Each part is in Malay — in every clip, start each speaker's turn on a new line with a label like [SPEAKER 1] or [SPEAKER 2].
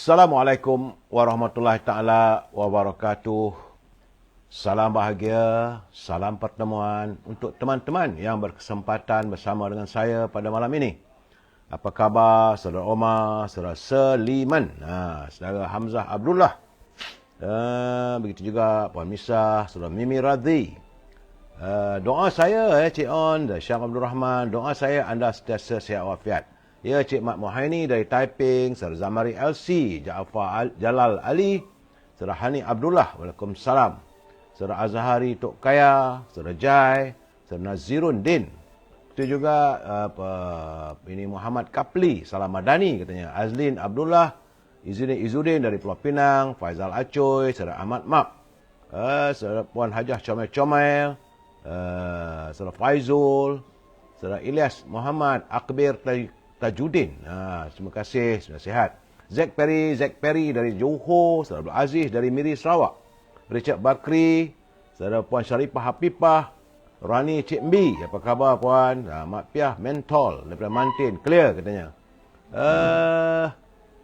[SPEAKER 1] Assalamualaikum warahmatullahi taala wabarakatuh. Salam bahagia, salam pertemuan untuk teman-teman yang berkesempatan bersama dengan saya pada malam ini. Apa khabar Saudara Omar, Saudara Seliman, Saudara Hamzah Abdullah. Begitu juga Puan Misah, Saudara Mimi Radhi. Doa saya Cik On dan Syah Abdul Rahman, doa saya anda sentiasa sihat walafiat. Ya, Cik Mat Mohaini dari Taiping, Saudara Zamari LC, Jaafar Jalal Ali, Saudara Hani Abdullah, Waalaikumsalam. Saudara Azhari Tok Kaya, Saudara Jai, Saudara Nazirun Din. Itu juga ini Muhammad Kapli, Salam Madani katanya. Azlin Abdullah, Izudin dari Pulau Pinang, Faizal Acoy, Saudara Ahmad Map. Saudara Puan Hajah Comel-Comel, Saudara Faizul, Saudara Ilyas Muhammad Akbir Tajuddin. Terima kasih, sudah sihat. Zack Perry dari Johor, Saudara Abdul Aziz dari Miri Sarawak. Richard Bakri, Saudara Puan Syarifah Hapipah, Rani Cik Mbi, apa khabar Puan? Mak Piah Mentol daripada Mantin, clear katanya.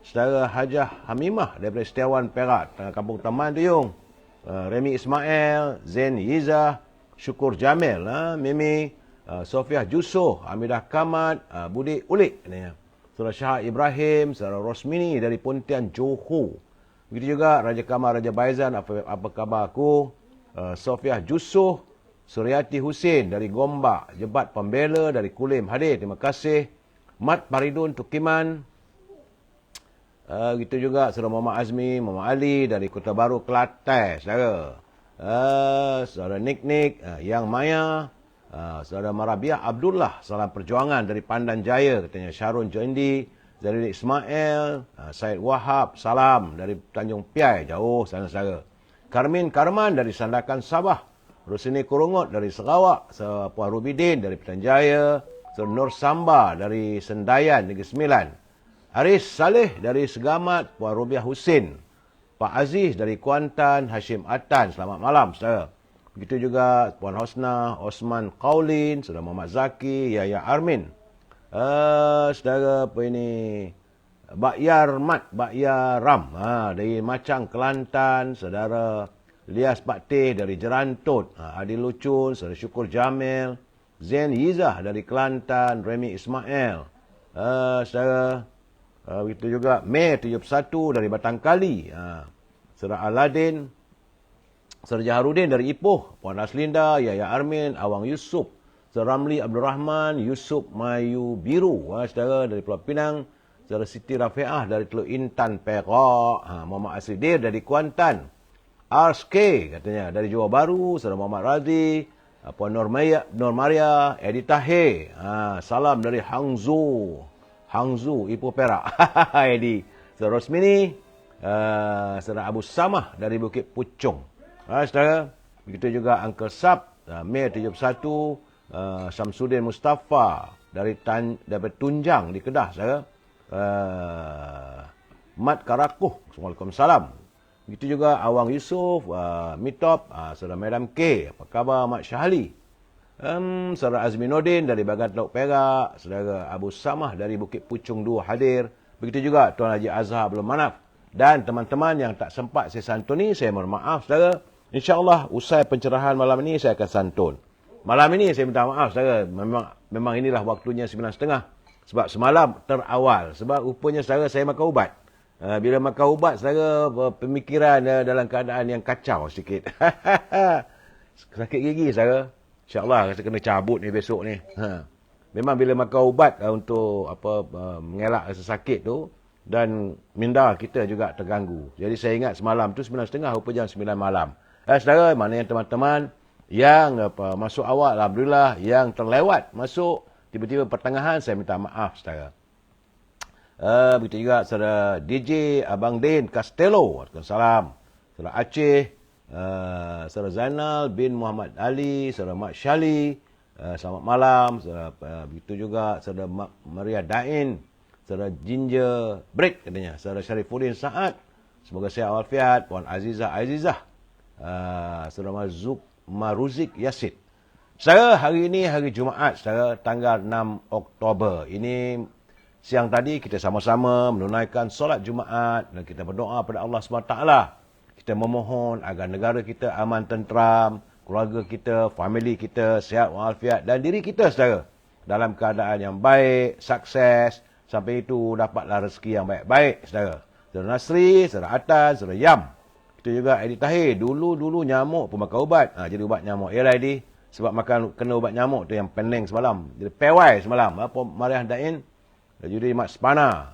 [SPEAKER 1] Saudara Hajah Hamimah daripada Setiawan Perak, Kampung Taman Duyung. Remy Ismail, Zain Yizah, Syukur Jamil, Mimi, Sofiah Jusoh, Hamidah Kamat, Budi Ulik katanya. Saudara Syah Ibrahim, Saudara Rosmini dari Pontian Johor. Begitu juga Raja Kamal Raja Baizan, apa khabar aku? Sofiah Jusoh, Suryati Husin dari Gombak, Jebat Pembela dari Kulim hadir, terima kasih. Mat Paridun Tukiman. Begitu juga Saudara Muhammad Azmi, Muhammad Ali dari Kota Baru Kelantan, saudara. Saudara Nik, Yang Maya, Saudara Marabiah Abdullah, Salam Perjuangan dari Pandan Jaya katanya. Syarun Joindi, Zainuddin Ismail, Syed Wahab, salam dari Tanjung Piai, jauh sana-sana. Karman dari Sandakan Sabah, Rusini Kurungut dari Sarawak, Puan Rubidin dari Petanjaya, Nur Samba dari Sendayan, Negeri Sembilan, Aris Saleh dari Segamat, Puan Rubiah Husin, Pak Aziz dari Kuantan, Hashim Atan, selamat malam, saudara. Begitu juga Puan Hosna, Osman Qaulin, Saudara Muhammad Zaki, Yahya Armin. Saudara apa ini? Bakyaram dari Macang Kelantan, Saudara Lias Paktih dari Jerantut, Adil Lucun, Saudara Syukur Jamil, Zain Yizah dari Kelantan, Remy Ismail. Saudara begitu juga Mei 71 dari Batang Kali, Saudara Aladin, Saudara Jaharudin dari Ipoh, Puan Aslinda, Yahya Armin, Awang Yusuf, Saudara Ramli Abdul Rahman, Yusuf Mayu Biru, saudara dari Pulau Pinang, Saudara Siti Rafiah dari Teluk Intan Perak, Muhammad Asridir dari Kuantan, RSK katanya dari Johor Baru, Saudara Muhammad Razi, Puan Nur Maria, Edi Tahir, salam dari Hangzhou, Ipoh Perak, Edi, Saudara Rosmini, Saudara Abu Samah dari Bukit Puchong, saudara. Begitu juga Uncle Sab, Mei 71, Samsudin Mustafa dari Tunjang di Kedah, saudara. Mat Karakuh, Waalaikumsalam. Begitu juga Awang Yusuf, Mitop, Saudara Madam K, apa khabar Mat Syahli. Saudara Azminuddin dari Bagan Teluk Perak, Saudara Abu Samah dari Bukit Puchung 2 hadir. Begitu juga Tuan Haji Azhar Abdul Manaf. Dan teman-teman yang tak sempat saya santuni, saya mohon maaf, saudara. InsyaAllah usai pencerahan malam ini saya akan santun. Malam ini saya minta maaf, saudara. Memang inilah waktunya 9.30. Sebab semalam terawal. Sebab rupanya, saudara, saya makan ubat. Bila makan ubat, saudara, pemikiran dalam keadaan yang kacau sikit. Sakit gigi, saudara. InsyaAllah saya kena cabut ni besok ni. Memang bila makan ubat untuk mengelak rasa sakit tu, dan minda kita juga terganggu. Jadi saya ingat semalam tu 9.30, rupa jam 9 malam. Saudara, mana yang teman-teman yang masuk awal, alhamdulillah, yang terlewat masuk tiba-tiba pertengahan, saya minta maaf, saudara. Begitu juga saudara DJ Abang Din Castello, Waalaikumsalam. Saudara Aceh, saudara Zainal bin Muhammad Ali, saudara Mak Syali, selamat malam. Begitu juga saudara Maria Dain, saudara Ginger Break katanya, saudara Syarifuddin Saad, semoga sihat walafiat. Puan Azizah, saudara Maruzik Yasid. Saudara, hari ini hari Jumaat, saudara, tanggal 6 Oktober. Ini siang tadi kita sama-sama menunaikan solat Jumaat dan kita berdoa pada Allah SWT. Kita memohon agar negara kita aman tentram, keluarga kita, family kita sihat walafiat dan diri kita saudara dalam keadaan yang baik, sukses, sampai itu dapatlah rezeki yang baik-baik saudara. Saudara Nasri, saudara Atan, saudara Yam. Kita juga Edi Tahir, dulu nyamuk pun makan ubat. Jadi ubat nyamuk. Yalah Edi, sebab kena ubat nyamuk tu yang peneng semalam. Jadi pewai semalam. Apa Mariah Dain dan jadi Mat Sepana.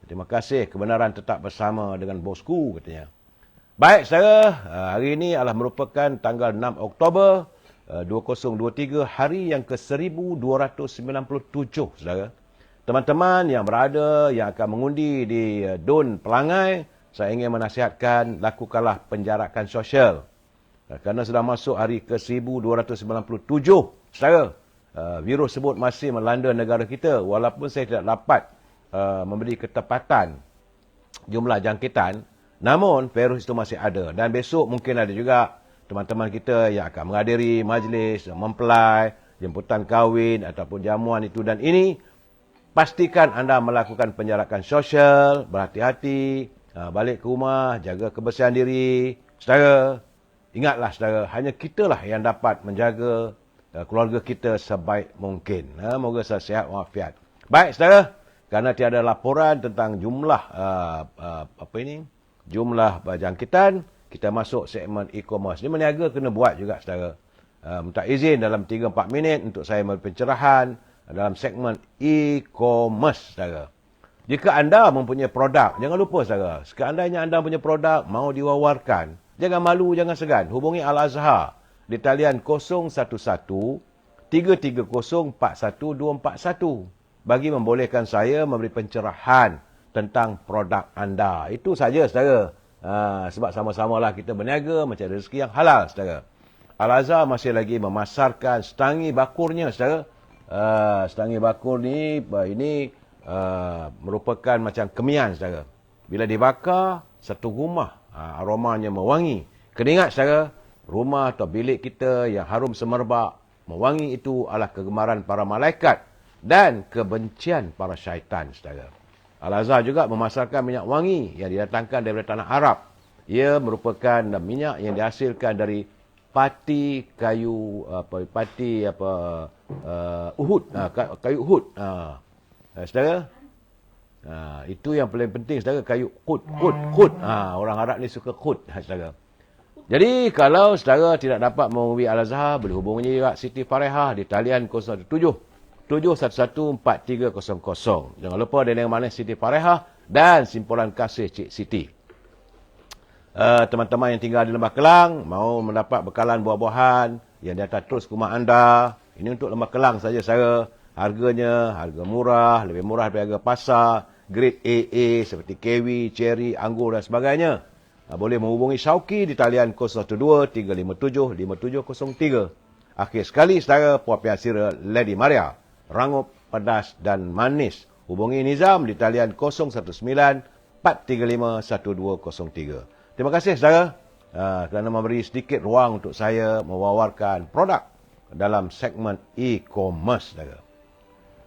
[SPEAKER 1] Terima kasih, kebenaran tetap bersama dengan bosku katanya. Baik saudara, hari ini adalah merupakan tanggal 6 Oktober 2023, hari yang ke-1297 saudara. Teman-teman yang berada, yang akan mengundi di Dun Pelangai, saya ingin menasihatkan, lakukanlah penjarakan sosial. Kerana sudah masuk hari ke-1297 saudara. Virus tersebut masih melanda negara kita, walaupun saya tidak dapat memberi ketepatan jumlah jangkitan. Namun, virus itu masih ada. Dan besok mungkin ada juga teman-teman kita yang akan menghadiri majlis, mempelai, jemputan kahwin ataupun jamuan itu dan ini. Pastikan anda melakukan penjarakan sosial, berhati-hati, balik ke rumah, jaga kebersihan diri. Saudara, ingatlah saudara, hanya kitalah yang dapat menjaga keluarga kita sebaik mungkin. Moga sihat walafiat. Baik saudara, kerana tiada laporan tentang jumlah jumlah jangkitan, kita masuk segmen e-commerce. Ini meniaga kena buat juga saudara. Minta izin dalam 3-4 minit untuk saya memberi pencerahan dalam segmen e-commerce saudara. Jika anda mempunyai produk, jangan lupa saudara, sekiranya anda punya produk mau diwawarkan, jangan malu, jangan segan. Hubungi Al-Azhar di talian 011 330 41241 bagi membolehkan saya memberi pencerahan tentang produk anda. Itu saja saudara. Sebab sama-samalah kita berniaga mencari rezeki yang halal saudara. Al-Azhar masih lagi memasarkan setangi bakurnya saudara. Setangi bakur ni ini merupakan macam kemian saudara. Bila dibakar, satu rumah aromanya mewangi. Kena ingat saudara, rumah atau bilik kita yang harum semerbak, mewangi itu adalah kegemaran para malaikat dan kebencian para syaitan saudara. Al-Azhar juga memasarkan minyak wangi yang didatangkan daripada tanah Arab. Ia merupakan minyak yang dihasilkan dari pati kayu Uhud, kayu Uhud. Saudara, itu yang paling penting saudara, kayu Uhud. Orang Arab ni suka Uhud saudara. Jadi kalau saudara tidak dapat menghubungi Al-Azhar, boleh hubungi Siti Farehah di talian 017 7114300. Jangan lupa dengan mana Siti Farehah dan simpulan kasih Cik Siti. Teman-teman yang tinggal di Lembah Kelang mau mendapat bekalan buah-buahan yang dihantar terus ke rumah anda. Ini untuk Lembah Kelang saja saya. Harganya harga murah, lebih murah daripada harga pasar. Grade AA seperti kiwi, cherry, anggur dan sebagainya. Boleh menghubungi Syauki di talian 012 357 5703. Akhir sekali saudara, Puan Piansira Lady Maria, rangup, pedas dan manis. Hubungi Nizam di talian 019 435 1203. Terima kasih saudara kerana memberi sedikit ruang untuk saya mewawarkan produk dalam segmen e-commerce saudara.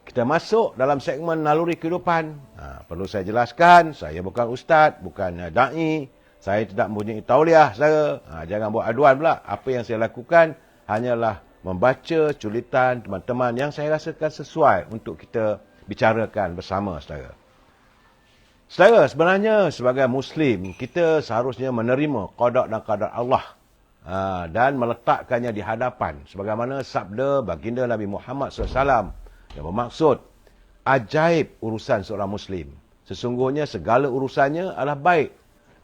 [SPEAKER 1] Kita masuk dalam segmen naluri kehidupan. Perlu saya jelaskan, saya bukan ustaz, bukan da'i. Saya tidak mempunyai tauliah saudara. Jangan buat aduan pula. Apa yang saya lakukan hanyalah membaca culitan teman-teman yang saya rasakan sesuai untuk kita bicarakan bersama saudara. Saudara, sebenarnya sebagai Muslim, kita seharusnya menerima qada dan qadar Allah dan meletakkannya di hadapan. Sebagaimana sabda baginda Nabi Muhammad SAW yang bermaksud, ajaib urusan seorang Muslim. Sesungguhnya segala urusannya adalah baik.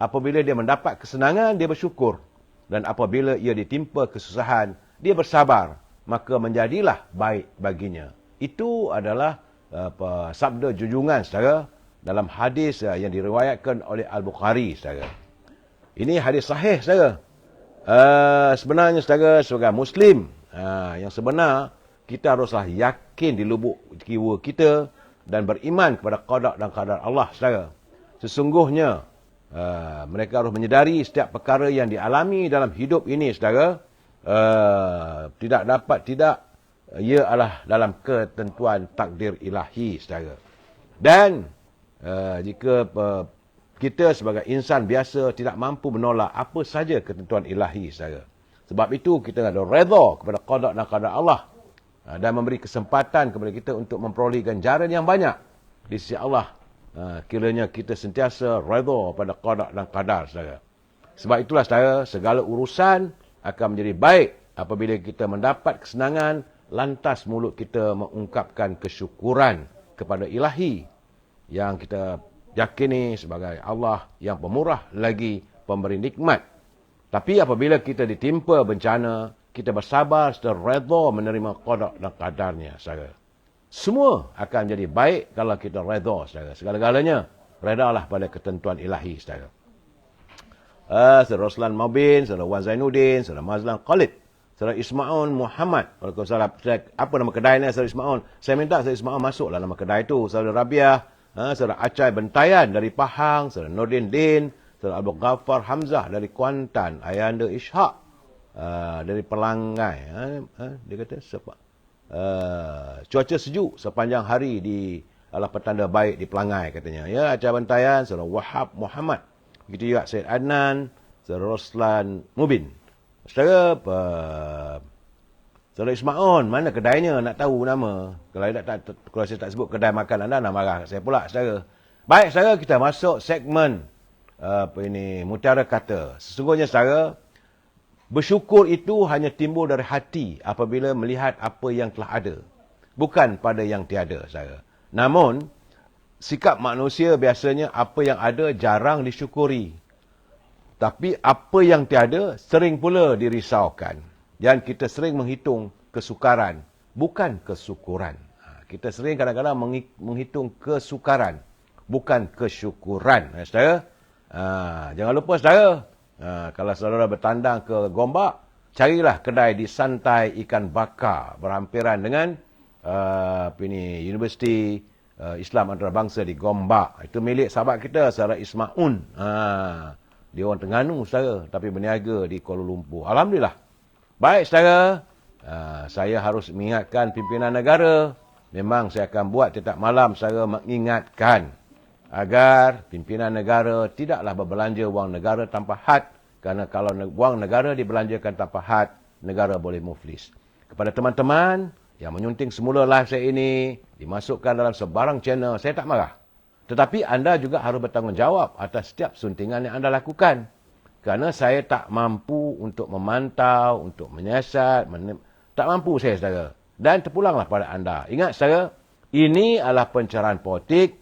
[SPEAKER 1] Apabila dia mendapat kesenangan, dia bersyukur. Dan apabila ia ditimpa kesusahan, dia bersabar, maka menjadilah baik baginya. Itu adalah sabda junjungan saudara dalam hadis yang diriwayatkan oleh Al-Bukhari saudara. Ini hadis sahih saudara. Sebenarnya saudara, sebagai Muslim yang sebenar, kita haruslah yakin di lubuk jiwa kita dan beriman kepada qada dan qadar Allah saudara. Sesungguhnya mereka harus menyedari setiap perkara yang dialami dalam hidup ini saudara, ia adalah dalam ketentuan takdir ilahi saudara. Dan jika kita sebagai insan biasa tidak mampu menolak apa saja ketentuan ilahi, saudara. Sebab itu kita ada redha kepada qada dan qadar Allah dan memberi kesempatan kepada kita untuk memperoleh ganjaran yang banyak di sisi Allah. Kiranya kita sentiasa redha pada qada dan qadar, saudara. Sebab itulah, saudara, segala urusan akan menjadi baik apabila kita mendapat kesenangan, lantas mulut kita mengungkapkan kesyukuran kepada ilahi yang kita yakini sebagai Allah yang pemurah lagi pemberi nikmat. Tapi apabila kita ditimpa bencana, kita bersabar serta redha menerima qada dan qadarnya, saudara. Semua akan jadi baik kalau kita redha, saudara. Segala-galanya redalah pada ketentuan ilahi, saudara. Saudara Roslan Mubin, saudara Wan Zainuddin, saudara Mazlan Khalid, saudara Ismaun Muhammad. Waalaikumsalam. Apa nama kedai ni, saudara Ismaun? Saya minta saudara Ismaun masuklah nama kedai tu. Saudara Rabiah, saudara Acai Bentayan dari Pahang, saudara Nordin Din, saudara Abdul Ghaffar Hamzah dari Kuantan, Ayanda Ishak dari Pelangai. Dia kata cuaca sejuk sepanjang hari adalah petanda baik di Pelangai, katanya. Ya, Acai Bentayan, saudara Wahab Muhammad. Begitu juga Syed Adnan, saudara Roslan Mubin. Saudara Ismaun, mana kedainya? Nak tahu nama. Kalau saya tak sebut kedai makan anda, nak marah saya pula, saudara. Baik, saudara, kita masuk segmen mutiara kata. Sesungguhnya, saudara, bersyukur itu hanya timbul dari hati apabila melihat apa yang telah ada, bukan pada yang tiada, saudara. Namun, sikap manusia biasanya apa yang ada jarang disyukuri. Tapi apa yang tiada sering pula dirisaukan. Dan kita sering menghitung kesukaran, bukan kesyukuran. Kita sering kadang-kadang menghitung kesukaran, bukan kesyukuran. Saudara, jangan lupa, saudara, kalau saudara bertandang ke Gombak, carilah kedai di Santai Ikan Bakar berhampiran dengan Universiti Islam Antarabangsa di Gombak. Itu milik sahabat kita, saudara Ismaun. Dia orang Terengganu, saudara, tapi berniaga di Kuala Lumpur. Alhamdulillah. Baik, saudara, saya harus mengingatkan pimpinan negara. Memang saya akan buat tiap malam, saudara, mengingatkan agar pimpinan negara tidaklah berbelanja wang negara tanpa had. Kerana kalau wang negara dibelanjakan tanpa had, negara boleh muflis. Kepada teman-teman yang menyunting semula live saya ini, dimasukkan dalam sebarang channel, saya tak marah. Tetapi anda juga harus bertanggungjawab atas setiap suntingan yang anda lakukan. Kerana saya tak mampu untuk memantau, untuk menyiasat, tak mampu saya, saudara. Dan terpulanglah pada anda. Ingat, saudara, ini adalah pencerahan politik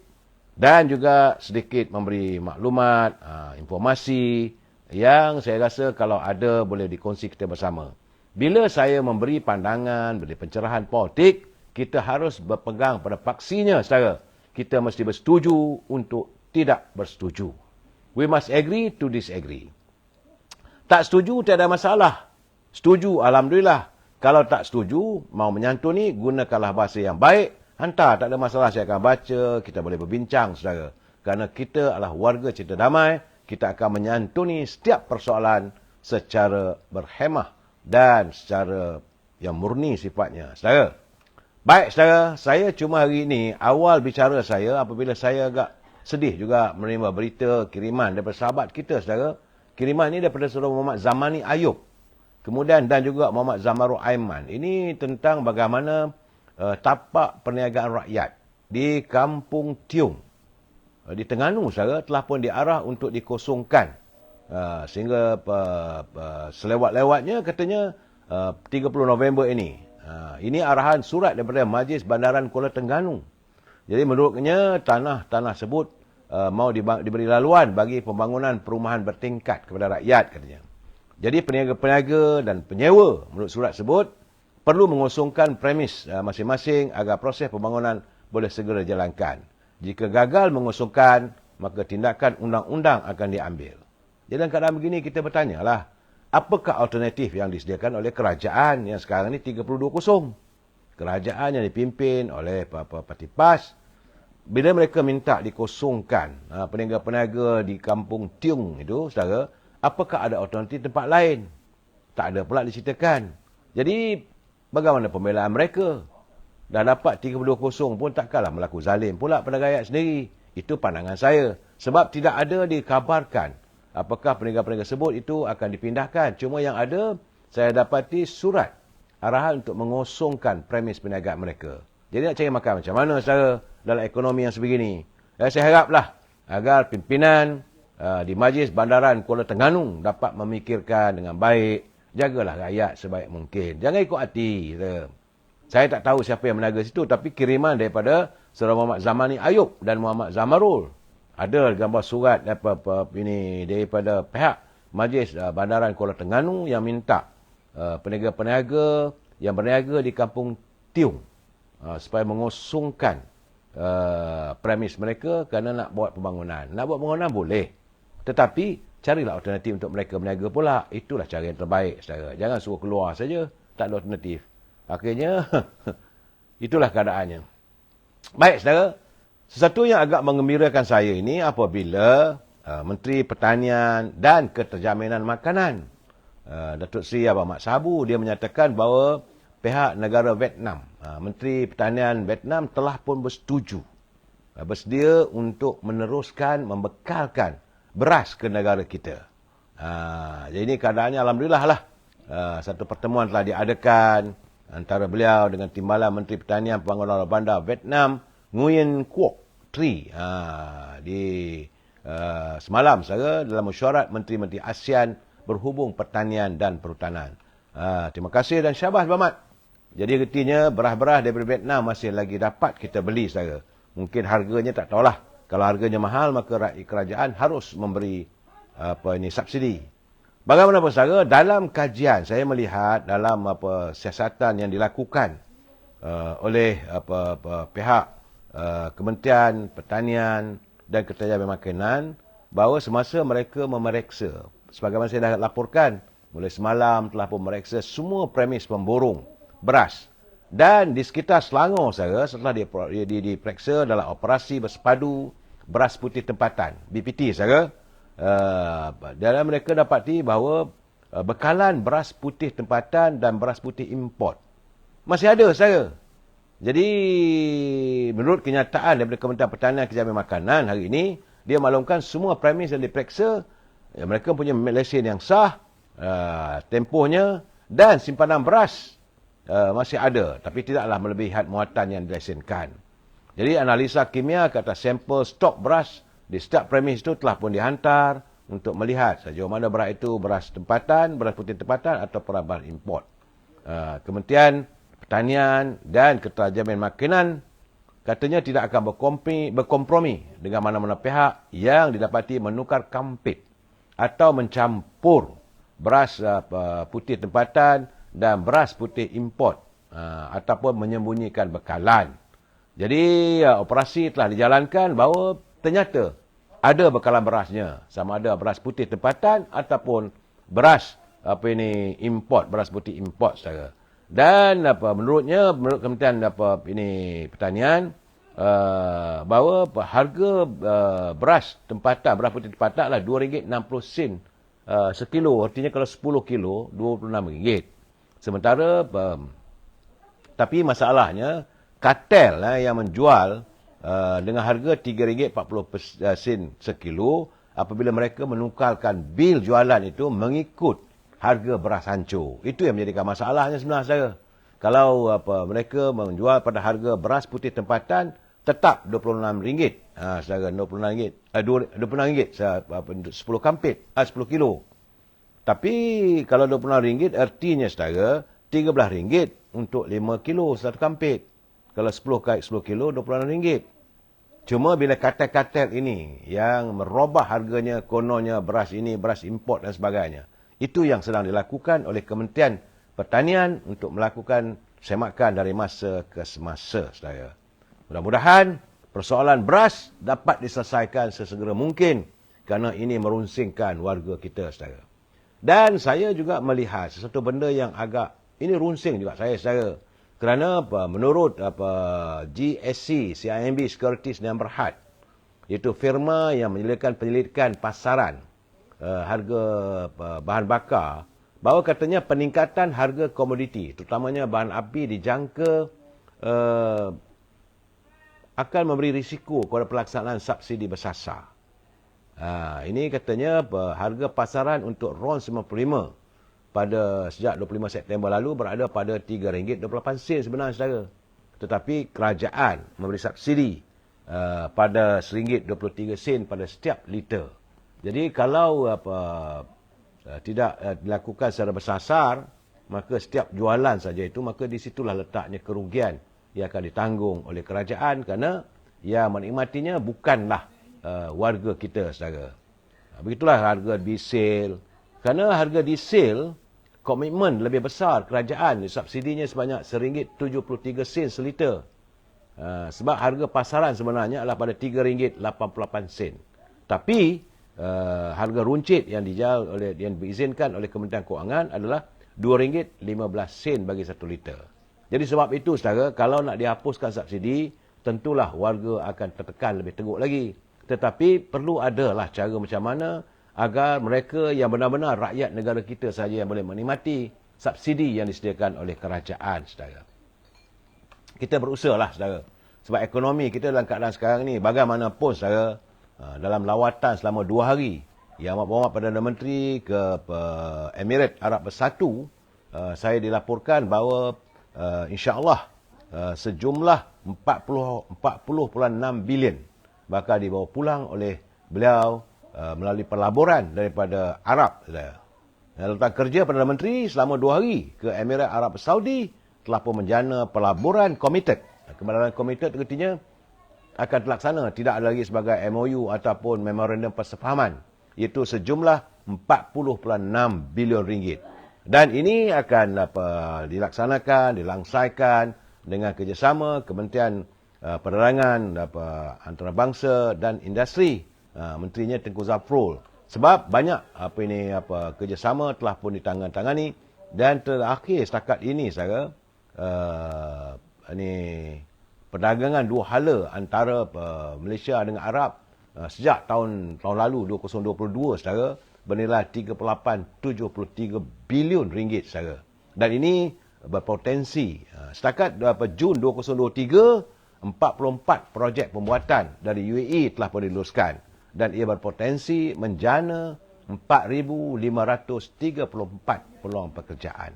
[SPEAKER 1] dan juga sedikit memberi maklumat, informasi yang saya rasa kalau ada boleh dikongsi kita bersama. Bila saya memberi pandangan, beri pencerahan politik, kita harus berpegang pada paksinya, saudara. Kita mesti bersetuju untuk tidak bersetuju. We must agree to disagree. Tak setuju, tiada masalah. Setuju, alhamdulillah. Kalau tak setuju, mau menyantuni, gunakanlah bahasa yang baik. Hantar, tak ada masalah, saya akan baca, kita boleh berbincang, saudara. Kerana kita adalah warga cinta damai, kita akan menyantuni setiap persoalan secara berhemah dan secara yang murni sifatnya, saudara. Baik, saudara, saya cuma hari ini, awal bicara saya, apabila saya agak sedih juga menerima berita kiriman daripada sahabat kita, saudara. Kiriman ini daripada saudara Muhammad Zamani Ayub. Kemudian dan juga Muhammad Zamaru Aiman. Ini tentang bagaimana tapak perniagaan rakyat di Kampung Tiong di Terengganu, saudara, telah pun diarah untuk dikosongkan. Sehingga selewat-lewatnya katanya 30 November ini. Ini arahan surat daripada Majlis Bandaran Kuala Terengganu. Jadi menurutnya tanah sebut mau diberi laluan bagi pembangunan perumahan bertingkat kepada rakyat, katanya. Jadi peniaga-peniaga dan penyewa menurut surat sebut perlu mengosongkan premis masing-masing agar proses pembangunan boleh segera dijalankan. Jika gagal mengosongkan, maka tindakan undang-undang akan diambil. Jadi dalam keadaan begini kita bertanyalah, apakah alternatif yang disediakan oleh kerajaan yang sekarang ini 32-0? Kerajaan yang dipimpin oleh Parti PAS, bila mereka minta dikosongkan peniaga-peniaga di Kampung Tiong itu, saudara, apakah ada alternatif tempat lain? Tak ada pula diceritakan. Jadi, bagaimana pembelaan mereka? dah dapat 32-0 pun takkanlah berlaku zalim pula pada rakyat sendiri. Itu pandangan saya. Sebab tidak ada dikabarkan apakah peniaga-peniaga tersebut itu akan dipindahkan. Cuma yang ada, saya dapati surat arahan untuk mengosongkan premis perniagaan mereka. Jadi nak cari makan macam mana saudara dalam ekonomi yang sebegini? Saya haraplah agar pimpinan di Majlis Bandaran Kuala Terengganu dapat memikirkan dengan baik. Jagalah rakyat sebaik mungkin. Jangan ikut hati. Saya tak tahu siapa yang meniaga situ, tapi kiriman daripada Saudara Muhammad Zamani Ayub dan Muhammad Zamarul. Ada gambar surat daripada pihak Majlis Bandaran Kuala Terengganu yang minta peniaga-peniaga yang berniaga di Kampung Tiung supaya mengosongkan premis mereka kerana nak buat pembangunan. Nak buat pembangunan boleh. Tetapi carilah alternatif untuk mereka berniaga pula. Itulah cara yang terbaik, saudara. Jangan suruh keluar saja, tak ada alternatif. Akhirnya, itulah keadaannya. Baik, saudara. Sesuatu yang agak mengembirakan saya ini apabila Menteri Pertanian dan Keterjaminan Makanan, Datuk Seri Abang Mat Sabu, dia menyatakan bahawa pihak negara Vietnam, Menteri Pertanian Vietnam telah pun bersedia untuk meneruskan, membekalkan beras ke negara kita. Jadi ini keadaannya Alhamdulillah lah. Satu pertemuan telah diadakan antara beliau dengan Timbalan Menteri Pertanian Pembangunan Bandar Vietnam, Nguyen Quoc Tri, di semalam saja dalam mesyuarat Menteri-Menteri ASEAN berhubung pertanian dan perhutanan. Terima kasih dan syabas Bamat. Jadi artinya beras-beras daripada Vietnam masih lagi dapat kita beli saudara. Mungkin harganya tak tahulah. Kalau harganya mahal maka kerajaan harus memberi subsidi. Bagaimanapun saudara, dalam kajian saya melihat dalam siasatan yang dilakukan oleh pihak Kementerian Pertanian dan Keterjaminan Makanan, bahawa semasa mereka memeriksa, sebagaimana saya dah laporkan, mulai semalam telah pun memeriksa semua premis pemborong beras. Dan di sekitar Selangor saudara, setelah diperiksa dalam operasi bersepadu beras putih tempatan, BPT saudara, dalam mereka dapati bahawa bekalan beras putih tempatan dan beras putih import masih ada saudara. Jadi menurut kenyataan daripada Kementerian Pertanian dan Keterjaminan Makanan hari ini, dia maklumkan semua premis yang diperiksa, mereka punya lesen yang sah, tempohnya dan simpanan beras masih ada, tapi tidaklah melebihi had muatan yang dilesenkan. Jadi analisa kimia ke atas sampel stok beras di setiap premis itu telah pun dihantar untuk melihat sejauh mana beras itu beras tempatan, beras putih tempatan atau beras import. Kementerian Pertanian dan Keterjaminan Makanan katanya tidak akan berkompromi dengan mana-mana pihak yang didapati menukar kampit atau mencampur beras putih tempatan dan beras putih import ataupun menyembunyikan bekalan. Jadi operasi telah dijalankan bahawa ternyata ada bekalan berasnya, sama ada beras putih tempatan ataupun beras import, beras putih import saudara. Dan menurut Kementerian Pertanian, bahawa harga beras tempatan, beras putih tempatan adalah RM2.60 sekilo. Artinya kalau 10 kilo, RM26. Sementara, tapi masalahnya, kartel yang menjual dengan harga RM3.40 sekilo, apabila mereka menukarkan bil jualan itu mengikut harga beras hancur. Itu yang menjadikan masalahnya sebenarnya saya. Kalau mereka menjual pada harga beras putih tempatan, tetap RM26. Saudara, RM26. Untuk 10 kampit, 10 kilo. Tapi kalau RM26, artinya saudara, RM13 untuk 5 kilo satu kampit. Kalau 10 kali 10 kilo, RM26. Cuma bila kartel-kartel ini yang merubah harganya, kononnya beras ini, beras import dan sebagainya, itu yang sedang dilakukan oleh Kementerian Pertanian untuk melakukan semakan dari masa ke semasa, saudara. Mudah-mudahan persoalan beras dapat diselesaikan sesegera mungkin kerana ini merunsingkan warga kita, saudara. Dan saya juga melihat sesuatu benda yang agak, ini runsing juga saya, saudara. Kerana menurut GSC, CIMB Securities dan Berhad, iaitu firma yang menyediakan penyelidikan pasaran harga bahan bakar, bahawa katanya peningkatan harga komoditi, terutamanya bahan api dijangka akan memberi risiko kepada pelaksanaan subsidi bersasar. Ini katanya harga pasaran untuk RON 95 pada sejak 25 September lalu berada pada RM3.28 sebenarnya, saudara. Tetapi kerajaan memberi subsidi pada RM1.23 pada setiap liter. Jadi kalau tidak dilakukan secara bersasar, maka setiap jualan saja itu, maka di situlah letaknya kerugian yang akan ditanggung oleh kerajaan kerana yang menikmatinya bukanlah warga kita, saudara. Begitulah harga diesel. Kerana harga diesel, komitmen lebih besar kerajaan, subsidinya sebanyak RM1.73 seliter. Sebab harga pasaran sebenarnya adalah pada RM3.88. Tapi harga runcit yang diizinkan oleh Kementerian Kewangan adalah RM2.15 bagi 1 liter. Jadi sebab itu, saudara, kalau nak dihapuskan subsidi, tentulah warga akan tertekan lebih teruk lagi. Tetapi perlu adalah cara macam mana agar mereka yang benar-benar rakyat negara kita saja yang boleh menikmati subsidi yang disediakan oleh kerajaan, saudara. Kita berusahalah, saudara. Sebab ekonomi kita dalam keadaan sekarang ni, bagaimanapun, saudara, dalam lawatan selama 2 hari, Yang Amat Perdana Menteri ke Emirat Arab Bersatu, saya dilaporkan bahawa insya-Allah sejumlah 40.6 bilion bakal dibawa pulang oleh beliau melalui pelaburan daripada Arab. Letak kerja Perdana Menteri selama 2 hari ke Emirat Arab Saudi telah pun menjana pelaburan komited. Kebenaran komited artinya akan terlaksana, tidak ada lagi sebagai MOU ataupun memorandum persefahaman, iaitu sejumlah 40.6 bilion ringgit. Dan ini akan dilaksanakan, dilangsaikan dengan kerjasama Kementerian Penerangan Antarabangsa dan Industri. Menterinya Tengku Zafrul. Sebab banyak kerjasama telah pun ditangani dan terakhir setakat ini, saudara, perdagangan dua hala antara Malaysia dengan Arab sejak tahun lalu 2022, saudara, bernilai 38.73 bilion ringgit, saudara. Dan ini berpotensi setakat Jun 2023, 44 projek pembuatan dari UAE telah pun diluluskan dan ia berpotensi menjana 4,534 peluang pekerjaan.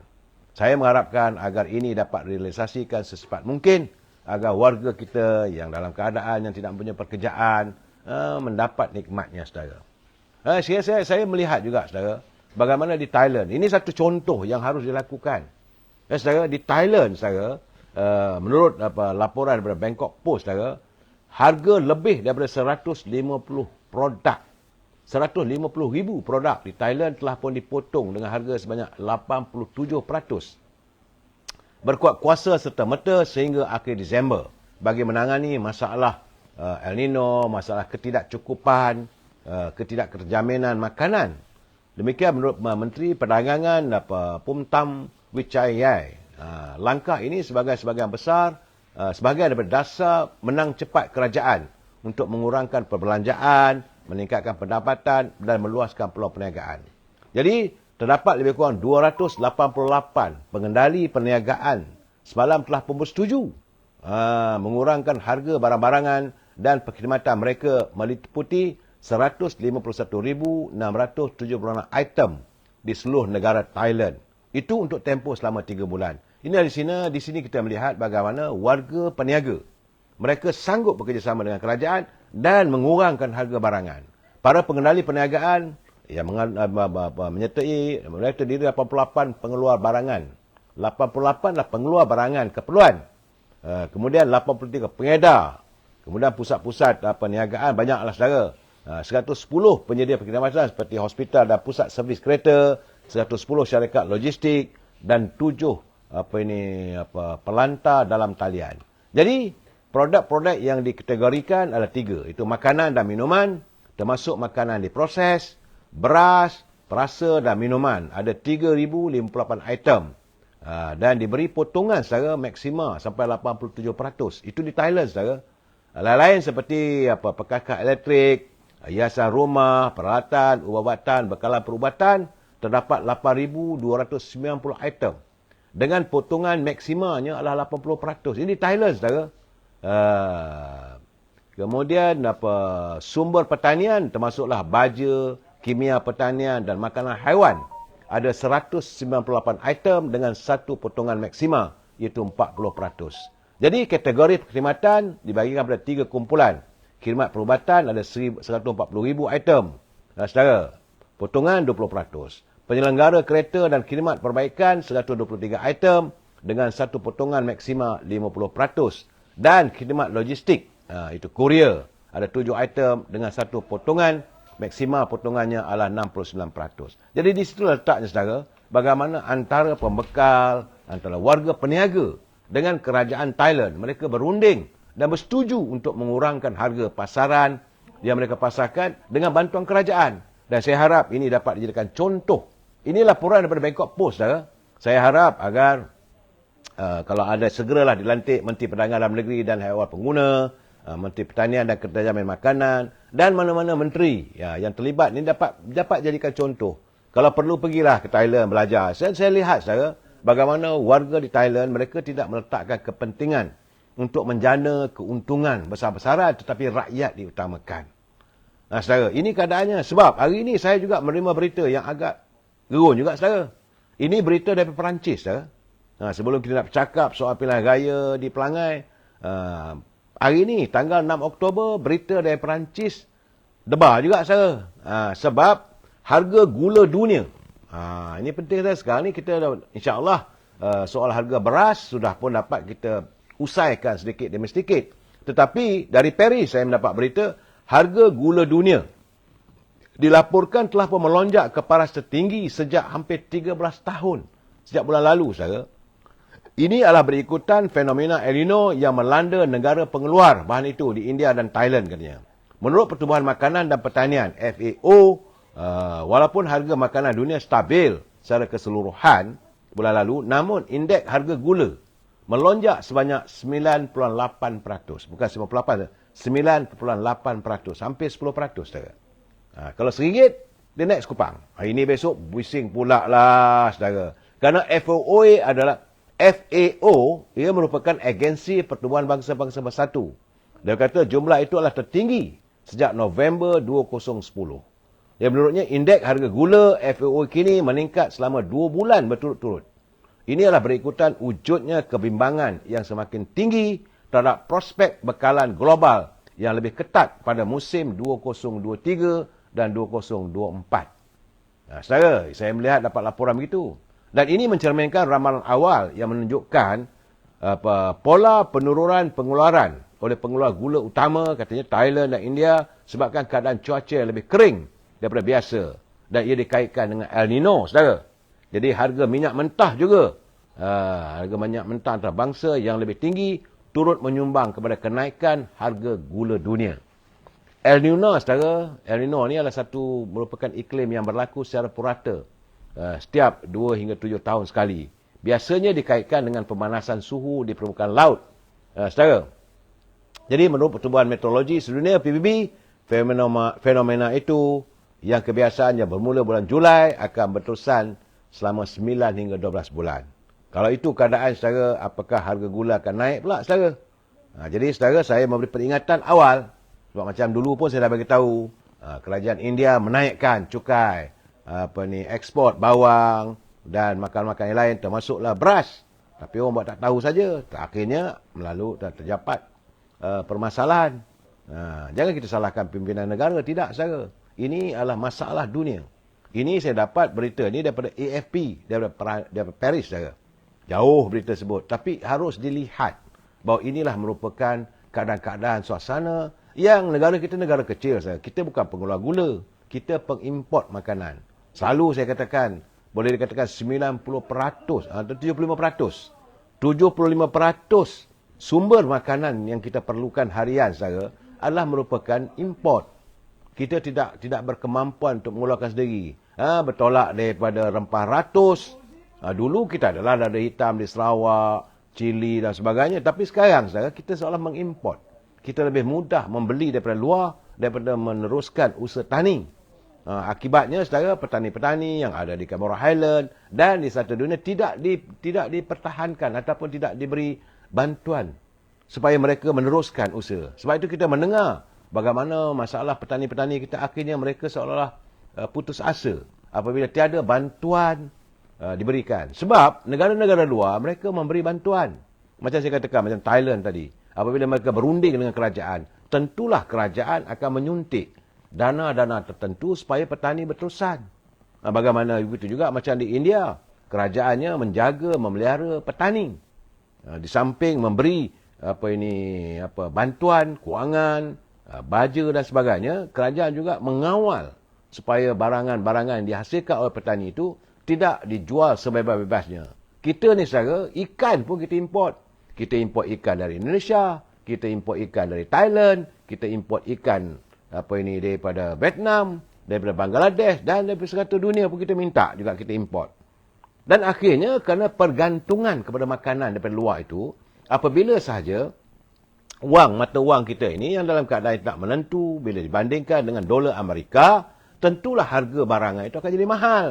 [SPEAKER 1] Saya mengharapkan agar ini dapat realisasikan secepat mungkin agar warga kita yang dalam keadaan yang tidak mempunyai pekerjaan mendapat nikmatnya, saudara. Saya melihat juga, saudara, bagaimana di Thailand. Ini satu contoh yang harus dilakukan. Saudara, di Thailand, saudara, menurut laporan daripada Bangkok Post, saudara, harga lebih daripada 150 produk, 150,000 produk di Thailand telah pun dipotong dengan harga sebanyak 87%. Berkuat kuasa serta merta sehingga akhir Disember bagi menangani masalah El Nino, masalah ketidakcukupan, ketidakterjaminan makanan. Demikian menurut Menteri Perdagangan Phumtham Wechayachai. Langkah ini sebagian besar sebagai daripada dasar menang cepat kerajaan untuk mengurangkan perbelanjaan, meningkatkan pendapatan dan meluaskan peluang perniagaan. Jadi terdapat lebih kurang 288 pengendali perniagaan semalam telah pun bersetuju mengurangkan harga barang-barangan dan perkhidmatan mereka meliputi 151,676 item di seluruh negara Thailand. Itu untuk tempoh selama 3 bulan. Ini di sini kita melihat bagaimana warga peniaga mereka sanggup bekerjasama dengan kerajaan dan mengurangkan harga barangan. Para pengendali perniagaan yang menyertai mereka terdiri 88 pengeluar barangan. 88 adalah pengeluar barangan keperluan. Kemudian 83 pengedar. Kemudian pusat-pusat perniagaan banyaklah, saudara. 110 penyedia perkhidmatan seperti hospital dan pusat servis kereta, 110 syarikat logistik dan 7 pelantar dalam talian. Jadi produk-produk yang dikategorikan adalah 3, itu makanan dan minuman, termasuk makanan diproses, beras, perasa dan minuman. Ada 3,058 item dan diberi potongan secara maksima sampai 87%. Itu di Thailand, saudara. Lain-lain seperti perkakas elektrik, hiasan rumah, peralatan, ubat-ubatan, bekalan perubatan, terdapat 8,290 item. dengan potongan maksimanya adalah 80%. Ini Thailand, saudara. Kemudian sumber pertanian termasuklah baja, kimia pertanian dan makanan haiwan. Ada 198 item dengan satu potongan maksima, iaitu 40%. Jadi kategori perkhidmatan dibagikan pada 3 kumpulan. Khidmat perubatan ada 140,000 item. Saudara, potongan 20%. Penyelenggara kereta dan khidmat perbaikan 123 item dengan satu potongan maksima 50%. Dan khidmat logistik, itu kurier, ada 7 item dengan satu potongan, maksima potongannya adalah 69%. Jadi di situ letaknya, saudara, bagaimana antara pembekal, antara warga peniaga dengan kerajaan Thailand. Mereka berunding dan bersetuju untuk mengurangkan harga pasaran yang mereka pasarkan dengan bantuan kerajaan. Dan saya harap ini dapat dijadikan contoh. Ini laporan daripada Bangkok Post, saudara. Saya harap agar kalau ada segeralah dilantik Menteri Perdagangan Dalam Negeri dan Haiwan Pengguna, Menteri Pertanian dan Ketajaman Makanan dan mana-mana menteri yang terlibat ini dapat jadikan contoh. Kalau perlu pergilah ke Thailand belajar. Saya lihat, saudara, bagaimana warga di Thailand mereka tidak meletakkan kepentingan untuk menjana keuntungan besar-besaran, tetapi rakyat diutamakan. Saudara, ini keadaannya. Sebab hari ini saya juga menerima berita yang agak gerun juga, saudara. Ini berita dari Perancis, saudara. Sebelum kita nak bercakap soal pilihan raya di Pelangai, hari ini, tanggal 6 Oktober, berita dari Perancis debar juga, saudara. Sebab harga gula dunia. Ini penting, saudara. Sekarang ni kita insya-Allah soal harga beras sudah pun dapat kita usaikan sedikit demi sedikit. Tetapi dari Paris saya mendapat berita, harga gula dunia dilaporkan telah pun melonjak ke paras tertinggi sejak hampir 13 tahun. Sejak bulan lalu, saudara. Ini adalah berikutan fenomena El Nino yang melanda negara pengeluar bahan itu di India dan Thailand, katanya. Menurut Pertubuhan Makanan dan Pertanian FAO, walaupun harga makanan dunia stabil secara keseluruhan bulan lalu, namun indeks harga gula melonjak sebanyak 9.8%. Bukan 98%, 9.8%. Hampir 10%, saudara. Kalau RM1, dia naik sekupang. Hari ini besok, bising pula lah, saudara. Kerana FAO, ia merupakan agensi Pertubuhan Bangsa-Bangsa Bersatu. Dia kata jumlah itu adalah tertinggi sejak November 2010. Yang menurutnya, indeks harga gula FAO kini meningkat selama 2 bulan berturut-turut. Ini adalah berikutan wujudnya kebimbangan yang semakin tinggi terhadap prospek bekalan global yang lebih ketat pada musim 2023 dan 2024. Saudara, saya melihat dapat laporan begitu. Dan ini mencerminkan ramalan awal yang menunjukkan pola penurunan pengeluaran oleh pengeluar gula utama, katanya Thailand dan India, sebabkan keadaan cuaca yang lebih kering daripada biasa. Dan ia dikaitkan dengan El Nino, saudara. Jadi harga minyak mentah juga, harga minyak mentah antarabangsa yang lebih tinggi turut menyumbang kepada kenaikan harga gula dunia. El Nino, saudara, El Nino ni adalah merupakan iklim yang berlaku secara purata setiap 2 hingga 7 tahun sekali. Biasanya dikaitkan dengan pemanasan suhu di permukaan laut, saudara. Jadi menurut Pertubuhan Meteorologi Sedunia PBB, fenomena itu yang kebiasaannya bermula bulan Julai akan berterusan selama 9 hingga 12 bulan. Kalau itu keadaan, saudara, apakah harga gula akan naik pula, saudara? Jadi, saudara, saya memberi peringatan awal. Sebab macam dulu pun saya dah beritahu, kerajaan India menaikkan cukai, ekspor bawang dan makanan-makanan yang lain, termasuklah beras. Tapi orang buat tak tahu saja. Akhirnya terdapat permasalahan. Jangan kita salahkan pimpinan negara. Tidak, saudara. Ini adalah masalah dunia. Ini saya dapat berita ni daripada AFP, daripada Paris, saudara. Jauh berita tersebut. Tapi harus dilihat bahawa inilah merupakan keadaan-keadaan suasana yang negara kita negara kecil, saudara. Kita bukan pengeluar gula. Kita pengimport makanan. Selalu saya katakan, boleh dikatakan 90% atau 75%. 75% sumber makanan yang kita perlukan harian, saudara, adalah merupakan import. Kita tidak berkemampuan untuk mengeluarkan sendiri. Bertolak daripada rempah ratus. Dulu kita adalah lada hitam di Sarawak, Chili dan sebagainya. Tapi sekarang, saudara, kita seolah mengimport. Kita lebih mudah membeli daripada luar daripada meneruskan usaha tani. Akibatnya, saudara, petani-petani yang ada di Cameron Highland dan di seluruh dunia tidak dipertahankan ataupun tidak diberi bantuan supaya mereka meneruskan usaha. Sebab itu kita mendengar bagaimana masalah petani-petani kita akhirnya mereka seolah-olah putus asa apabila tiada bantuan diberikan. Sebab negara-negara luar mereka memberi bantuan. Macam saya katakan, macam Thailand tadi. Apabila mereka berunding dengan kerajaan, tentulah kerajaan akan menyuntik dana-dana tertentu supaya petani berterusan. Bagaimana begitu juga macam di India. Kerajaannya menjaga, memelihara petani. Di samping memberi bantuan, kewangan, baja dan sebagainya, kerajaan juga mengawal supaya barangan-barangan yang dihasilkan oleh petani itu tidak dijual sebebas-bebasnya. Kita ni saudara, ikan pun kita import. Kita import ikan dari Indonesia, kita import ikan dari Thailand, kita import ikan daripada Vietnam, daripada Bangladesh dan daripada seluruh dunia pun kita minta juga kita import. Dan akhirnya kerana pergantungan kepada makanan daripada luar itu, apabila sahaja mata wang kita ini yang dalam keadaan tak menentu bila dibandingkan dengan dolar Amerika, tentulah harga barangan itu akan jadi mahal.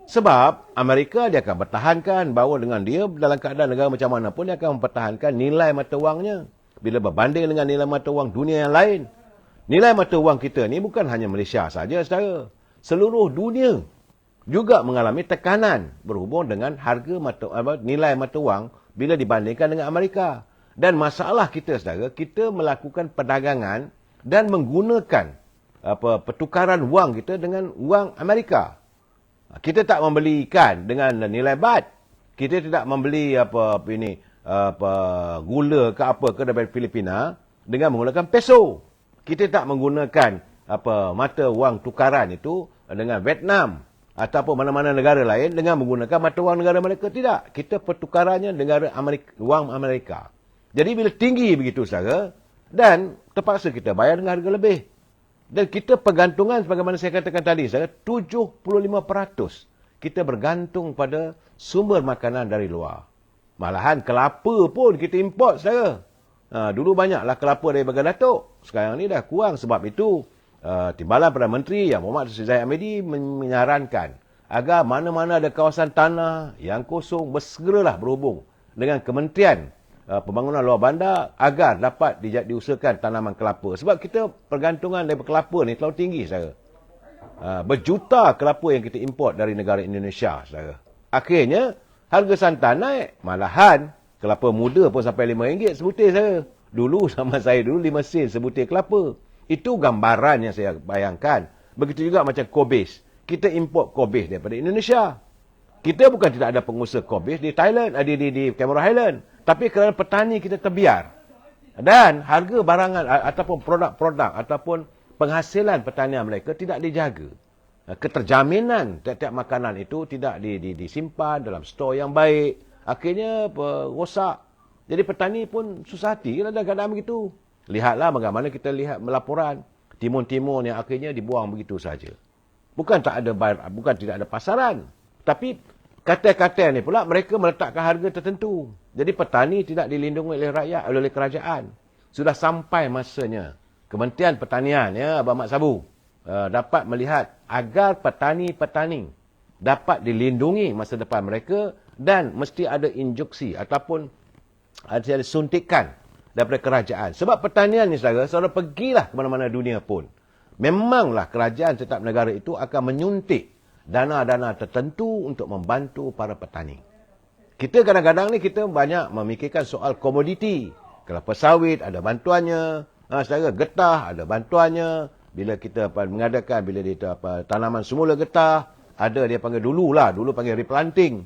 [SPEAKER 1] Sebab Amerika dia akan bertahankan bahawa dengan dia dalam keadaan negara macam mana pun dia akan mempertahankan nilai mata wangnya bila berbanding dengan nilai mata wang dunia yang lain. Nilai mata wang kita ni bukan hanya Malaysia saja, saudara. Seluruh dunia juga mengalami tekanan berhubung dengan harga nilai mata wang bila dibandingkan dengan Amerika. Dan masalah kita, saudara, kita melakukan perdagangan dan menggunakan pertukaran wang kita dengan wang Amerika. Kita tak membeli ikan dengan nilai baht. Kita tidak membeli gula ke apa ke daripada Filipina dengan menggunakan peso. Kita tak menggunakan mata wang tukaran itu dengan Vietnam ataupun mana-mana negara lain dengan menggunakan mata wang negara mereka. Tidak. Kita pertukarannya dengan wang Amerika. Jadi bila tinggi begitu, saudara, dan terpaksa kita bayar dengan harga lebih. Dan kita pergantungan, sebagaimana saya katakan tadi, saudara, 75% kita bergantung pada sumber makanan dari luar. Malahan kelapa pun kita import, saudara. Dulu banyaklah kelapa dari Bagan Datuk. Sekarang ni dah kurang. Sebab itu, Timbalan Perdana Menteri Yang Mohd Zahid Hamidi menyarankan agar mana-mana ada kawasan tanah yang kosong, bersegeralah berhubung dengan Kementerian Pembangunan Luar Bandar agar dapat diusahakan tanaman kelapa. Sebab kita pergantungan daripada kelapa ni terlalu tinggi, saudara. Berjuta kelapa yang kita import dari negara Indonesia, saudara. Akhirnya, harga santan naik. Malahan, kelapa muda pun sampai RM5 sebutir, saudara. Dulu, sama saya dulu, 5 sen sebutir kelapa. Itu gambaran yang saya bayangkan. Begitu juga macam kobis. Kita import kobis daripada Indonesia. Kita bukan tidak ada pengusaha kobis di Thailand, di Cameron Highland. Tapi kerana petani kita terbiar. Dan harga barangan ataupun produk-produk ataupun penghasilan pertanian mereka tidak dijaga. Keterjaminan tiap-tiap makanan itu tidak disimpan dalam stor yang baik. Akhirnya rosak. Jadi petani pun susah hati dalam keadaan begitu. Lihatlah bagaimana kita lihat melaporan timun-timun yang akhirnya dibuang begitu saja. Bukan tidak ada pasaran. Tapi katil-katil ni pula mereka meletakkan harga tertentu. Jadi petani tidak dilindungi oleh rakyat, oleh kerajaan. Sudah sampai masanya Kementerian Pertanian, Abang Mat Sabu, dapat melihat agar petani-petani dapat dilindungi masa depan mereka dan mesti ada injeksi ataupun ada suntikan daripada kerajaan. Sebab pertanian ni, saudara pergilah ke mana-mana dunia pun. Memanglah kerajaan setiap negara itu akan menyuntik dana-dana tertentu untuk membantu para petani. Kita kadang-kadang ni kita banyak memikirkan soal komoditi. Kelapa sawit ada bantuannya, saudara, getah ada bantuannya. Bila kita mengadakan, bila dia tanaman semula getah, ada dia panggil dulu panggil replanting.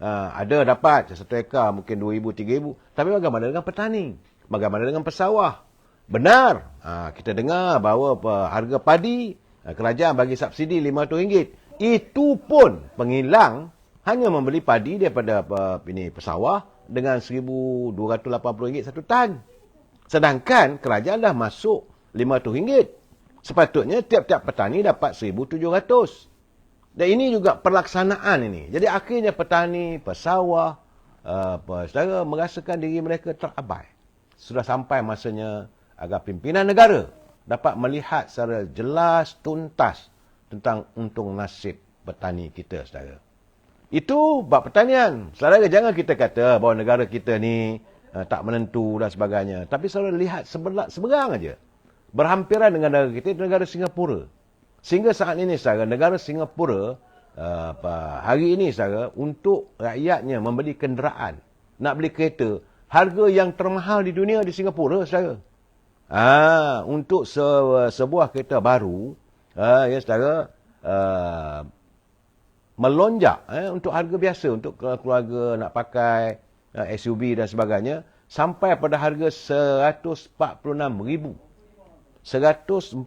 [SPEAKER 1] Ada dapat satu ekar mungkin 2,000, 3,000. Tapi bagaimana dengan petani? Bagaimana dengan pesawah? Benar, kita dengar bahawa harga padi, kerajaan bagi subsidi RM500. Itu pun pengilang hanya membeli padi daripada pesawah dengan RM1,280 satu tan. Sedangkan kerajaan dah masuk RM500. Sepatutnya tiap-tiap petani dapat RM1,700. Dan ini juga pelaksanaan ini. Jadi akhirnya petani, pesawah, saudara merasakan diri mereka terabai. Sudah sampai masanya agar pimpinan negara dapat melihat secara jelas, tuntas tentang untung nasib petani kita, saudara. Itu bab pertanian. Saudara, jangan kita kata bahawa negara kita ni tak menentu dan sebagainya. Tapi saudara lihat seberang aja. Berhampiran dengan negara kita, negara Singapura. Sehingga saat ini, saudara, negara Singapura, hari ini, saudara, untuk rakyatnya membeli kenderaan, nak beli kereta, harga yang termahal di dunia di Singapura, saudara. Untuk sebuah kereta baru, ya saudara, melonjak untuk harga biasa, untuk keluarga nak pakai SUV dan sebagainya, sampai pada harga $146,000. $146,000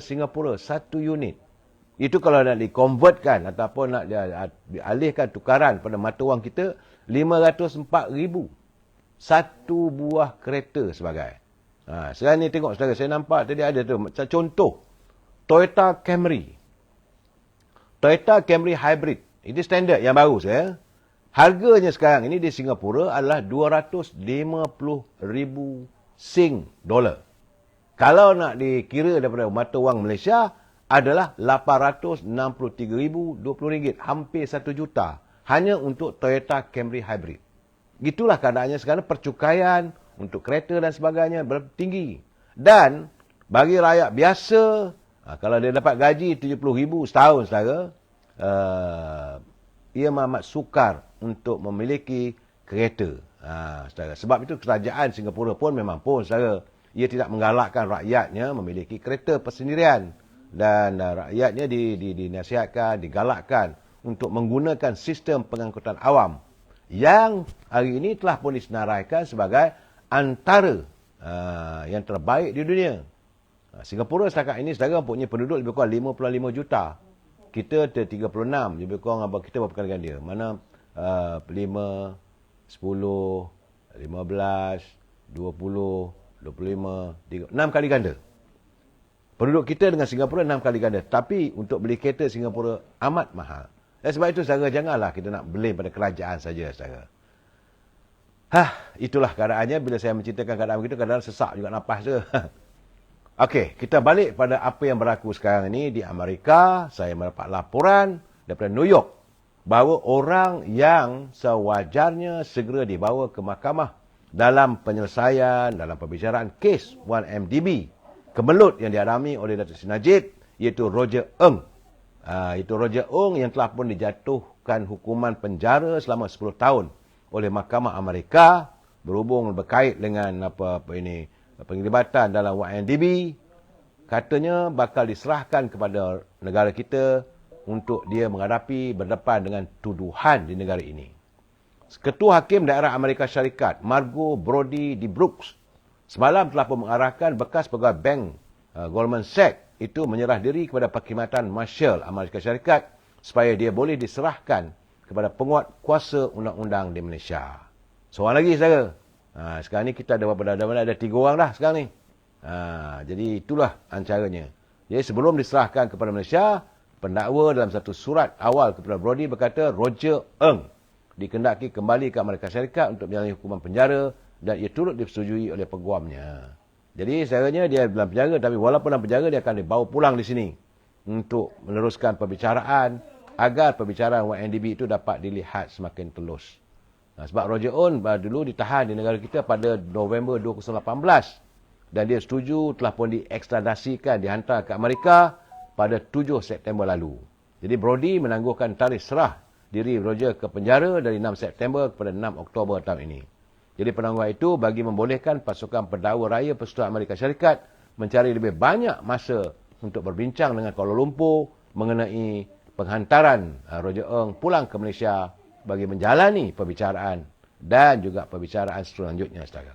[SPEAKER 1] Singapura satu unit. Itu kalau nak dikonvertkan ataupun nak dialihkan tukaran pada mata wang kita, 504,000 satu buah kereta sebagai. Sekarang ni tengok, saudara, saya nampak tadi ada tu contoh Toyota Camry. Toyota Camry Hybrid. Itu standard yang baru, saya. Harganya sekarang ini di Singapura adalah 250,000 Sing dollar. Kalau nak dikira daripada mata wang Malaysia, adalah RM863,020, hampir 1 juta. Hanya untuk Toyota Camry Hybrid. Itulah keadaannya sekarang, percukaian untuk kereta dan sebagainya bertinggi. Dan bagi rakyat biasa, kalau dia dapat gaji 70,000 setahun, saudara, ia amat sukar untuk memiliki kereta. Saudara. Sebab itu kerajaan Singapura pun memang pun, saudara, ia tidak menggalakkan rakyatnya memiliki kereta persendirian. Dan rakyatnya dinasihatkan, digalakkan untuk menggunakan sistem pengangkutan awam yang hari ini telah pun disenaraikan sebagai antara yang terbaik di dunia. Singapura setakat ini, saudara, mempunyai penduduk lebih kurang 55 juta. Kita ada 36, lebih kurang kita berapa kali ganda. Mana 5, 10, 15, 20, 25, 6 kali ganda. Penduduk kita dengan Singapura 6 kali ganda. Tapi untuk beli kereta Singapura amat mahal. Dan sebab itu, saudara, janganlah kita nak blame pada kerajaan saja, saudara. Itulah keadaannya. Bila saya menceritakan keadaan begitu, kadang-kadang sesak juga nafas je. Okey, kita balik pada apa yang berlaku sekarang ini di Amerika. Saya mendapat laporan daripada New York bahawa orang yang sewajarnya segera dibawa ke mahkamah dalam penyelesaian, dalam pembicaraan kes 1MDB, kemelut yang dialami oleh Datuk Seri Najib, iaitu Roger Ng. Itu Roger Ng yang telah pun dijatuhkan hukuman penjara selama 10 tahun oleh Mahkamah Amerika berhubung berkait dengan penglibatan dalam 1MDB. Katanya bakal diserahkan kepada negara kita untuk dia berdepan dengan tuduhan di negara ini. Ketua Hakim Daerah Amerika Syarikat, Margo Brody D. Brooks, semalam telah pun mengarahkan bekas pegawai bank Goldman Sachs itu menyerah diri kepada Perkhidmatan Marshal Amerika Syarikat supaya dia boleh diserahkan kepada penguat kuasa undang-undang di Malaysia. Seorang lagi, saudara. Sekarang ni kita ada berapa dah? Ada 3 orang dah sekarang ni. Jadi itulah ancaranya. Jadi sebelum diserahkan kepada Malaysia, pendakwa dalam satu surat awal kepada Brody berkata Roger Ng dikendaki kembali ke Amerika Syarikat untuk menjalani hukuman penjara dan ia turut disetujui oleh peguamnya. Jadi sebenarnya dia dalam penjara, tapi walaupun dalam penjara dia akan dibawa pulang di sini untuk meneruskan perbicaraan agar perbicaraan 1MDB itu dapat dilihat semakin telus. Sebab Roger Ng dulu ditahan di negara kita pada November 2018 dan dia setuju telah pun diekstradasikan, dihantar ke Amerika pada 7 September lalu. Jadi Brody menangguhkan tarikh serah diri Roger ke penjara dari 6 September kepada 6 Oktober tahun ini. Jadi penangguhan itu bagi membolehkan pasukan pendakwa raya Persekutuan Amerika Syarikat mencari lebih banyak masa untuk berbincang dengan Kuala Lumpur mengenai penghantaran Roger Ng pulang ke Malaysia bagi menjalani perbicaraan dan juga perbicaraan selanjutnya, saudara.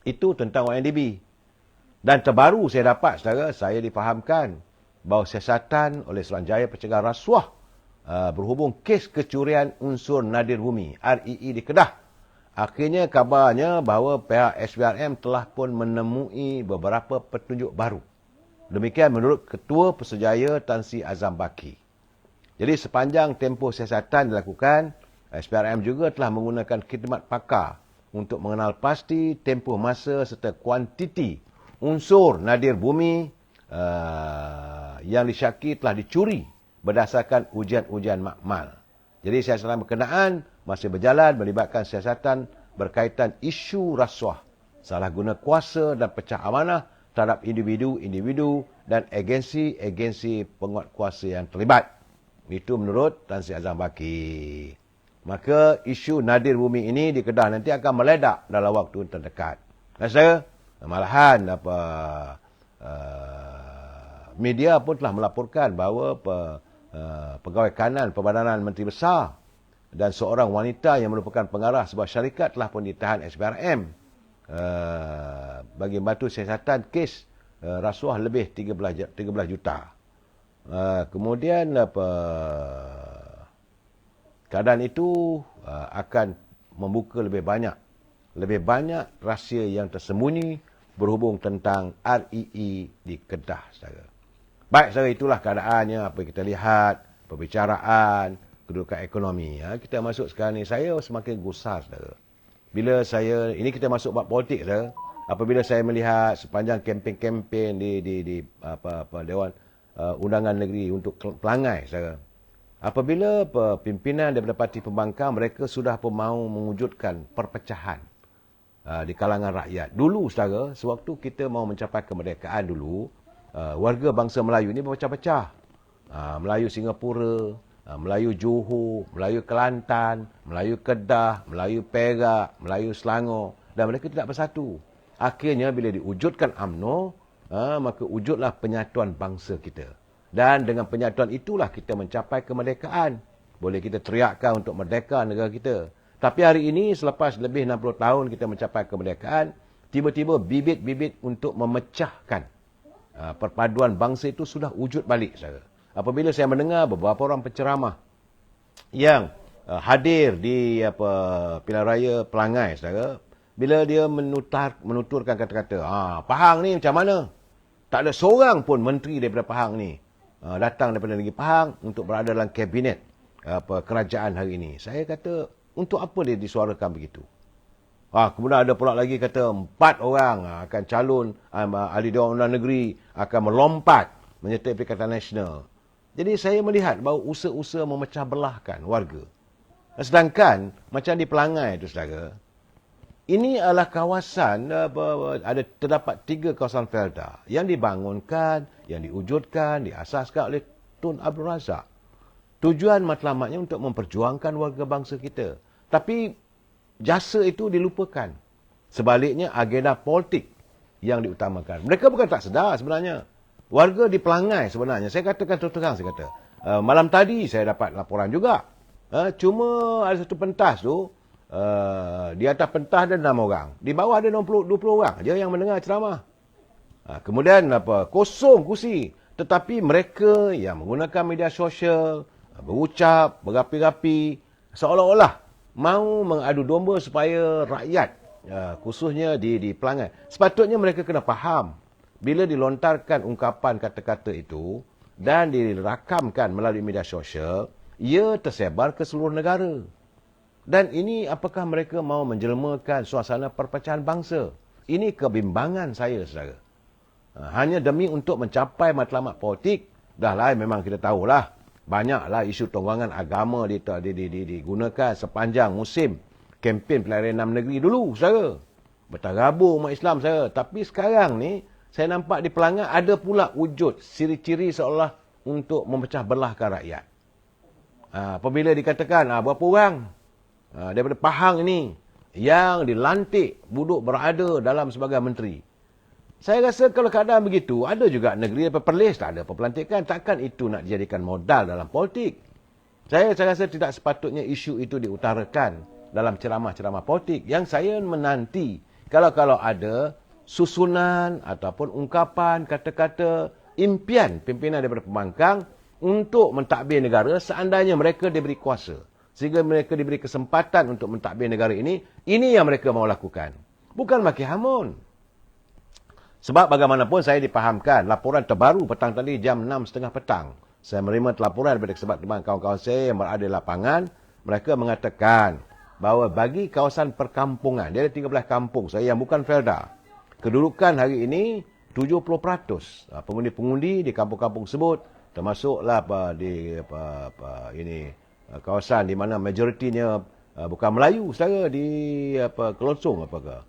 [SPEAKER 1] Itu tentang 1MDB. Dan terbaru saya dapat, saudara, saya difahamkan bahawa siasatan oleh Suruhanjaya Pencegahan Rasuah berhubung kes kecurian unsur nadir bumi REE di Kedah. Akhirnya kabarnya bahawa pihak SPRM telah pun menemui beberapa petunjuk baru. Demikian menurut Ketua Persejaya Tan Sri Azam Baki. Jadi sepanjang tempoh siasatan dilakukan, SPRM juga telah menggunakan khidmat pakar untuk mengenal pasti tempoh masa serta kuantiti unsur nadir bumi yang disyaki telah dicuri berdasarkan ujian-ujian makmal. Jadi siasatan berkenaan masih berjalan melibatkan siasatan berkaitan isu rasuah, salah guna kuasa dan pecah amanah terhadap individu-individu dan agensi-agensi penguatkuasa yang terlibat. Itu menurut Tan Sri Azam Baki. Maka isu nadir bumi ini di Kedah nanti akan meledak dalam waktu terdekat. Rasa malahan media pun telah melaporkan bahawa pegawai kanan Pembadanan Menteri Besar dan seorang wanita yang merupakan pengarah sebuah syarikat telah pun ditahan SPRM bagi membantu siasatan kes rasuah lebih 13 juta. Kemudian keadaan itu akan membuka lebih banyak rahsia yang tersembunyi berhubung tentang REE di Kedah, saudara. Baik, saudara, itulah keadaannya apa yang kita lihat, perbicaraan, kedudukan ekonomi. Kita masuk sekarang ni, saya semakin gusar, saudara. Bila saya, ini kita masuk bab politik, saudara. Apabila saya melihat sepanjang kempen-kempen di Dewan Undangan Negeri untuk Pelangai, saudara. Apabila pimpinan daripada parti pembangkang, mereka sudah pun mahu mewujudkan perpecahan di kalangan rakyat. Dulu, saudara, sewaktu kita mahu mencapai kemerdekaan dulu, warga bangsa Melayu ini berpecah-pecah. Melayu Singapura, Melayu Johor, Melayu Kelantan, Melayu Kedah, Melayu Perak, Melayu Selangor, dan mereka tidak bersatu. Akhirnya bila diwujudkan UMNO, maka wujudlah penyatuan bangsa kita. Dan dengan penyatuan itulah kita mencapai kemerdekaan. Boleh kita teriakkan untuk merdeka negara kita. Tapi hari ini selepas lebih 60 tahun kita mencapai kemerdekaan, tiba-tiba bibit-bibit untuk memecahkan perpaduan bangsa itu sudah wujud balik, saudara. Apabila saya mendengar beberapa orang penceramah yang hadir di pilihan raya Pelangai, saudara, bila dia menuturkan kata-kata, Pahang ni macam mana? Tak ada seorang pun menteri daripada Pahang ni datang daripada negeri Pahang untuk berada dalam kabinet kerajaan hari ini. Saya kata, untuk apa dia disuarakan begitu? Kemudian ada pula lagi kata 4 orang akan calon ahli Dewan Undangan Negeri akan melompat menyertai Perikatan Nasional. Jadi saya melihat bahawa usaha-usaha memecah belahkan warga. Sedangkan macam di Pelangai itu, saudara, ini adalah kawasan, terdapat 3 kawasan Felda yang dibangunkan, yang diwujudkan, diasaskan oleh Tun Abdul Razak. Tujuan matlamatnya untuk memperjuangkan warga bangsa kita. Tapi jasa itu dilupakan. Sebaliknya agenda politik yang diutamakan. Mereka bukan tak sedar sebenarnya. Warga di Pelangai sebenarnya, saya katakan terus terang, saya kata, malam tadi saya dapat laporan juga. Cuma ada satu pentas tu, di atas pentas ada 6 orang. Di bawah ada 20 orang je yang mendengar ceramah. Kemudian kosong kursi. Tetapi mereka yang menggunakan media sosial, berucap, berapi-rapi, seolah-olah mahu mengadu domba supaya rakyat, khususnya di Pelangai. Sepatutnya mereka kena faham, bila dilontarkan ungkapan kata-kata itu dan dirakamkan melalui media sosial, ia tersebar ke seluruh negara. Dan ini apakah mereka mahu menjelmakan suasana perpecahan bangsa? Ini kebimbangan saya, saudara. Hanya demi untuk mencapai matlamat politik, dah lah memang kita tahulah, banyaklah isu tonggangan agama digunakan sepanjang musim kempen pilihan raya 6 negeri dulu, saudara. Bertarabur umat Islam, saudara. Tapi sekarang ni, saya nampak di Pelangai ada pula wujud ciri-ciri seolah untuk memecah belahkan rakyat. Apabila dikatakan, berapa orang daripada Pahang ini yang dilantik duduk berada dalam sebagai menteri. Saya rasa kalau keadaan begitu, ada juga negeri daripada Perlis tak ada pelantikan. Takkan itu nak dijadikan modal dalam politik? Saya rasa tidak sepatutnya isu itu diutarakan dalam ceramah-ceramah politik. Yang saya menanti, kalau ada susunan ataupun ungkapan, kata-kata, impian pimpinan daripada pembangkang untuk mentadbir negara seandainya mereka diberi kuasa. Sehingga mereka diberi kesempatan untuk mentadbir negara ini yang mereka mahu lakukan. Bukan maki hamun. Sebab bagaimanapun saya dipahamkan, laporan terbaru petang tadi jam 6.30 petang. Saya menerima laporan daripada teman kawan-kawan saya yang berada di lapangan. Mereka mengatakan bahawa bagi kawasan perkampungan, dia ada 13 kampung saya yang bukan Felda. Kedudukan hari ini 70%. Pengundi-pengundi di kampung-kampung tersebut termasuklah kawasan di mana majoritinya bukan Melayu saudara di Kelonsong apakah.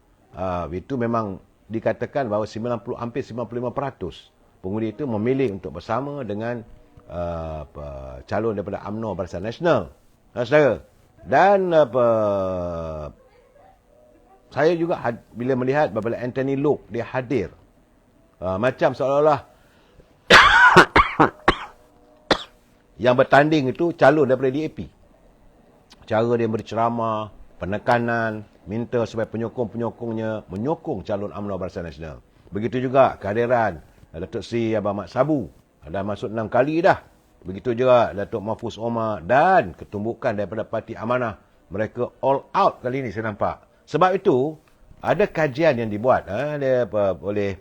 [SPEAKER 1] Itu memang dikatakan bahawa hampir 95% pengundi itu memilih untuk bersama dengan calon daripada UMNO Barisan Nasional. Saudara. Dan saya juga bila melihat apabila Anthony Loke dia hadir, macam seolah-olah yang bertanding itu calon daripada DAP. Cara dia berceramah, penekanan, minta supaya penyokong-penyokongnya menyokong calon UMNO Barisan Nasional. Begitu juga kehadiran Datuk Seri Abang Mat Sabu. Dah masuk 6 kali dah. Begitu juga Datuk Mahfuz Omar dan ketumbukan daripada Parti Amanah. Mereka all out kali ini saya nampak. Sebab itu, ada kajian yang dibuat oleh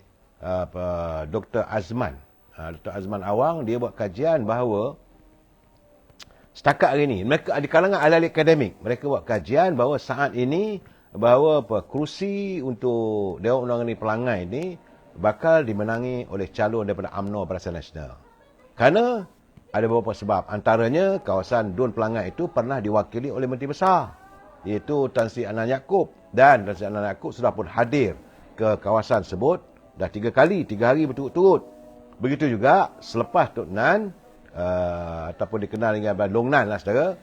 [SPEAKER 1] Dr. Azman. Dr. Azman Awang, dia buat kajian bahawa setakat hari ini, mereka di kalangan ahli akademik, mereka buat kajian bahawa saat ini, bahawa kerusi untuk Dewan Undangan Pelangai ini bakal dimenangi oleh calon daripada UMNO Barisan Nasional. Kerana ada beberapa sebab. Antaranya, kawasan Dun Pelangai itu pernah diwakili oleh Menteri Besar, iaitu Tan Sri Anan Yaakob. Dan Tan Sri Anan Yaakob sudah pun hadir ke kawasan tersebut dah 3 kali, 3 hari berturut-turut. Begitu juga selepas Tok Nan, ataupun dikenal dengan Long Nan lah saudara,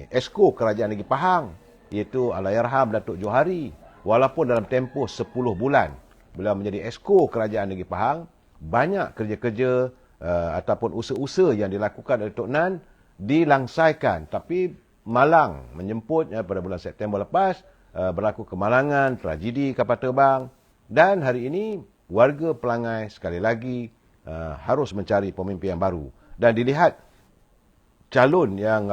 [SPEAKER 1] Esko Kerajaan Negeri Pahang, iaitu Allahyarham Datuk Johari. Walaupun dalam tempoh 10 bulan beliau menjadi Esko Kerajaan Negeri Pahang, banyak kerja-kerja ataupun usaha-usaha yang dilakukan oleh Tok Nan dilangsaikan. Tapi malang menjemput pada bulan September lepas, berlaku kemalangan, tragedi kapal terbang. Dan hari ini warga Pelangai sekali lagi harus mencari pemimpin yang baru. Dan dilihat calon yang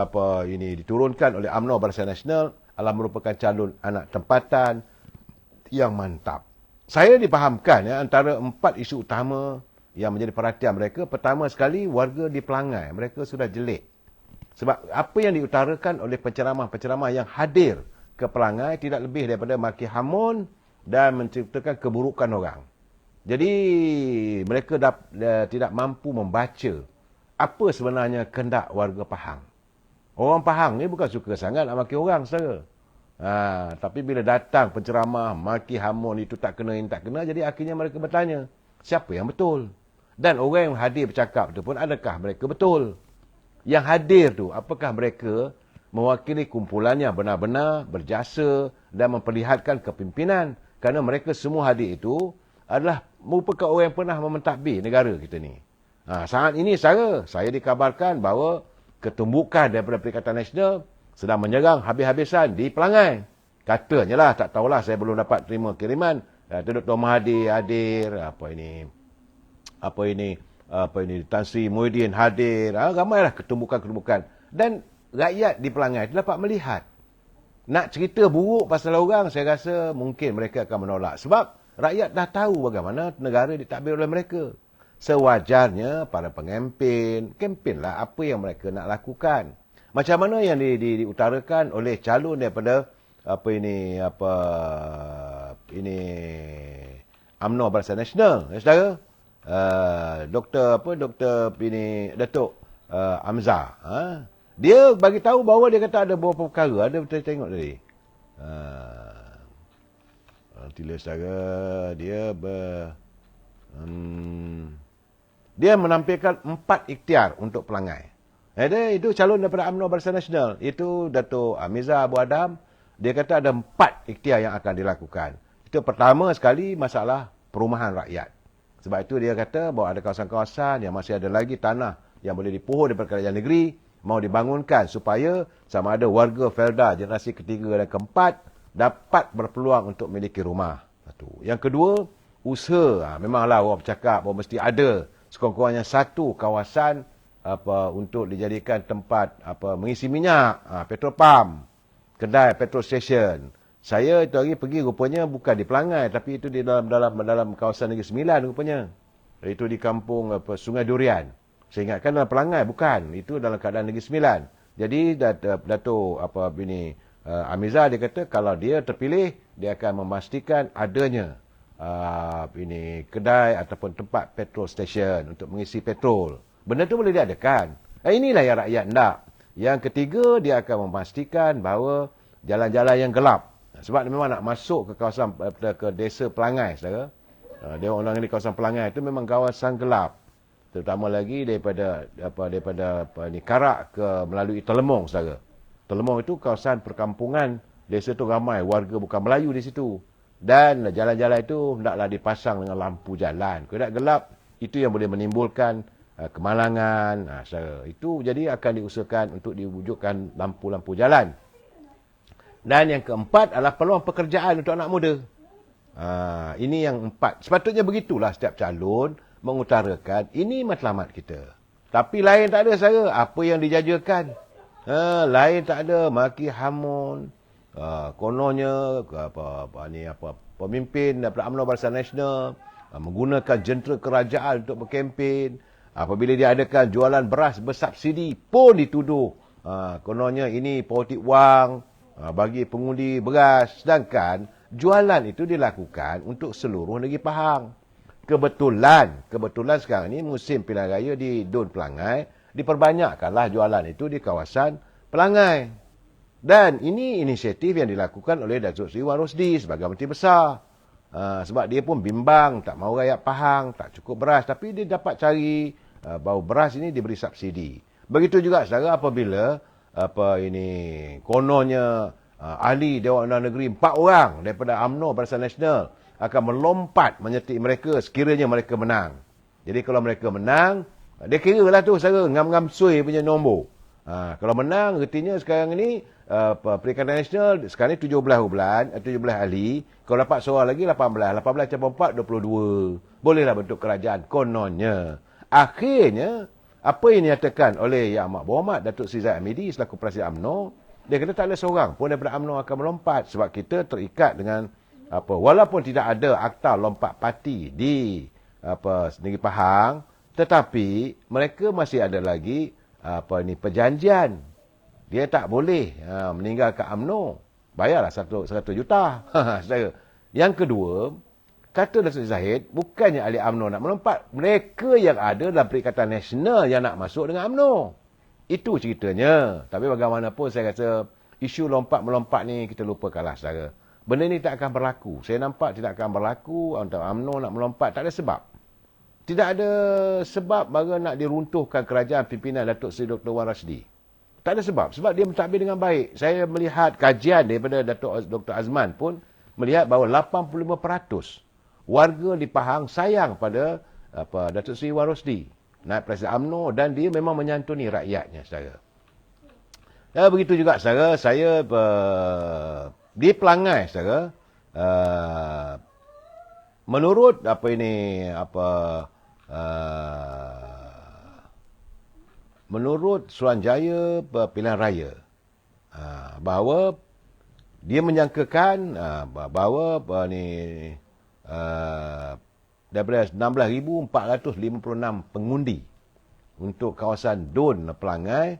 [SPEAKER 1] diturunkan oleh UMNO Barisan Nasional adalah merupakan calon anak tempatan yang mantap. Saya dipahamkan antara 4 isu utama yang menjadi perhatian mereka. Pertama sekali, warga di Pelangai. Mereka sudah jelik. Sebab apa yang diutarakan oleh penceramah-penceramah yang hadir ke Pelangai tidak lebih daripada maki hamun dan menceritakan keburukan orang. Jadi mereka tidak mampu membaca apa sebenarnya kehendak warga Pahang. Orang Pahang ni bukan suka sangat nak maki orang saudara. Tapi bila datang penceramah maki hamun itu tak kena, ini tak kena, jadi akhirnya mereka bertanya, siapa yang betul? Dan orang yang hadir bercakap itu pun, adakah mereka betul? Yang hadir tu, apakah mereka mewakili kumpulan yang benar-benar berjasa dan memperlihatkan kepimpinan? Kerana mereka semua hadir itu adalah merupakan orang yang pernah mementadbir negara kita ni. Saat ini saya dikabarkan bahawa ketumbukan daripada Perikatan Nasional sedang menyerang habis-habisan di Pelangai. Katanya lah, tak tahulah, saya belum dapat terima kiriman. Dr. Mahathir hadir, Tan Sri Muhyiddin hadir, ramailah ketumbukan-ketumbukan. Dan rakyat di Pelangai dapat melihat. Nak cerita buruk pasal orang, saya rasa mungkin mereka akan menolak. Sebab rakyat dah tahu bagaimana negara ditadbir oleh mereka. Sewajarnya para kempenlah apa yang mereka nak lakukan. Macam mana yang diutarakan oleh calon daripada UMNO Barisan Nasional, saudara. Datuk Hamzah. Dia bagi tahu bahawa dia kata ada beberapa perkara. Ada kita tengok tadi. Tila saudara, dia menampilkan 4 ikhtiar untuk Pelangai. Itu calon daripada UMNO Barisan Nasional. Itu Datuk Amiza Abu Adam. Dia kata ada 4 ikhtiar yang akan dilakukan. Itu pertama sekali masalah perumahan rakyat. Sebab itu dia kata bahawa ada kawasan-kawasan yang masih ada lagi tanah yang boleh dipohon daripada kerajaan negeri, mau dibangunkan supaya sama ada warga Felda generasi ketiga dan keempat dapat berpeluang untuk memiliki rumah. Yang kedua, usaha. Memanglah orang bercakap bahawa mesti ada sekurang-kurangnya satu kawasan untuk dijadikan tempat mengisi minyak, petrol pump, kedai petrol station. Saya itu hari pergi rupanya bukan di Pelangai, tapi itu di dalam kawasan Negeri Sembilan rupanya. Itu di kampung Sungai Durian. Saya ingatkan dalam Pelangai, bukan. Itu dalam keadaan Negeri Sembilan. Jadi Datuk Amiza dia kata kalau dia terpilih, dia akan memastikan adanya ini kedai ataupun tempat petrol station untuk mengisi petrol. Benda tu boleh diadakan. Inilah yang rakyat nak. Yang ketiga, dia akan memastikan bahawa jalan-jalan yang gelap. Sebab dia memang nak masuk ke kawasan, ke desa Pelangai, saudara. Dia orang di kawasan Pelangai itu memang kawasan gelap. Terutama lagi daripada Karak ke melalui Telemong, saudara. Telemong itu kawasan perkampungan. Desa tu ramai warga bukan Melayu di situ. Dan jalan-jalan itu hendaklah dipasang dengan lampu jalan. Kalau tak gelap, itu yang boleh menimbulkan kemalangan. Itu jadi akan diusahakan untuk diwujudkan lampu-lampu jalan. Dan yang keempat adalah peluang pekerjaan untuk anak muda. Ini yang empat. Sepatutnya begitulah setiap calon mengutarakan ini matlamat kita. Tapi lain tak ada, saya. Apa yang dijajakan? Lain tak ada. Maki hamun. Kononnya pemimpin daripada UMNO Barisan Nasional menggunakan jentera kerajaan untuk berkempen. Apabila diadakan jualan beras bersubsidi pun dituduh kononnya ini politik wang bagi pengundi beras, sedangkan jualan itu dilakukan untuk seluruh negeri Pahang. Kebetulan sekarang ini musim pilihan raya di Dun Pelangai, diperbanyakkanlah jualan itu di kawasan Pelangai. Dan ini inisiatif yang dilakukan oleh Datuk Seri Wan Rosdi sebagai Menteri Besar. Sebab dia pun bimbang, tak mahu rakyat Pahang, tak cukup beras. Tapi dia dapat cari bahawa beras ini diberi subsidi. Begitu juga saudara apabila kononnya ahli Dewan Undangan Negeri 4 orang daripada UMNO Barisan Nasional akan melompat menyetik mereka sekiranya mereka menang. Jadi kalau mereka menang, dia kira lah tu saudara, ngam-ngam sui punya nombor. Kalau menang, artinya sekarang ini Perikatan Nasional sekarang ni 17 ahli. Kalau dapat seorang lagi 18 campur 4, 22. Bolehlah bentuk kerajaan kononnya. Akhirnya apa yang dinyatakan oleh Yang Amat Berhormat Datuk Seri Zahid Hamidi selaku Presiden UMNO, dia kata tak ada seorang pun daripada UMNO akan melompat sebab kita terikat dengan walaupun tidak ada akta lompat parti di negeri Pahang, tetapi mereka masih ada lagi perjanjian. Dia tak boleh meninggalkan UMNO. Bayarlah 100 juta. Yang kedua, kata Datuk Zahid, bukannya ahli UMNO nak melompat. Mereka yang ada dalam Perikatan Nasional yang nak masuk dengan UMNO. Itu ceritanya. Tapi bagaimanapun saya rasa isu lompat-melompat ni kita lupakanlah saudara. Benda ni tak akan berlaku. Saya nampak tidak akan berlaku untuk UMNO nak melompat. Tak ada sebab. Tidak ada sebab bagi nak diruntuhkan kerajaan pimpinan Datuk Seri Dr. Wan Rasdi. Tak ada sebab. Sebab dia mentadbir dengan baik. Saya melihat kajian daripada Dr. Azman pun melihat bahawa 85% warga di Pahang sayang pada Datuk Seri Wan Rosdi, naib Presiden UMNO, dan dia memang menyantuni rakyatnya, saudara. Begitu juga, saudara, saya di Pelangai, saudara, menurut menurut Suruhanjaya Pilihan Raya, bahawa dia menyangkakan bahawa daripada 16,456 pengundi untuk kawasan Dun Pelangai,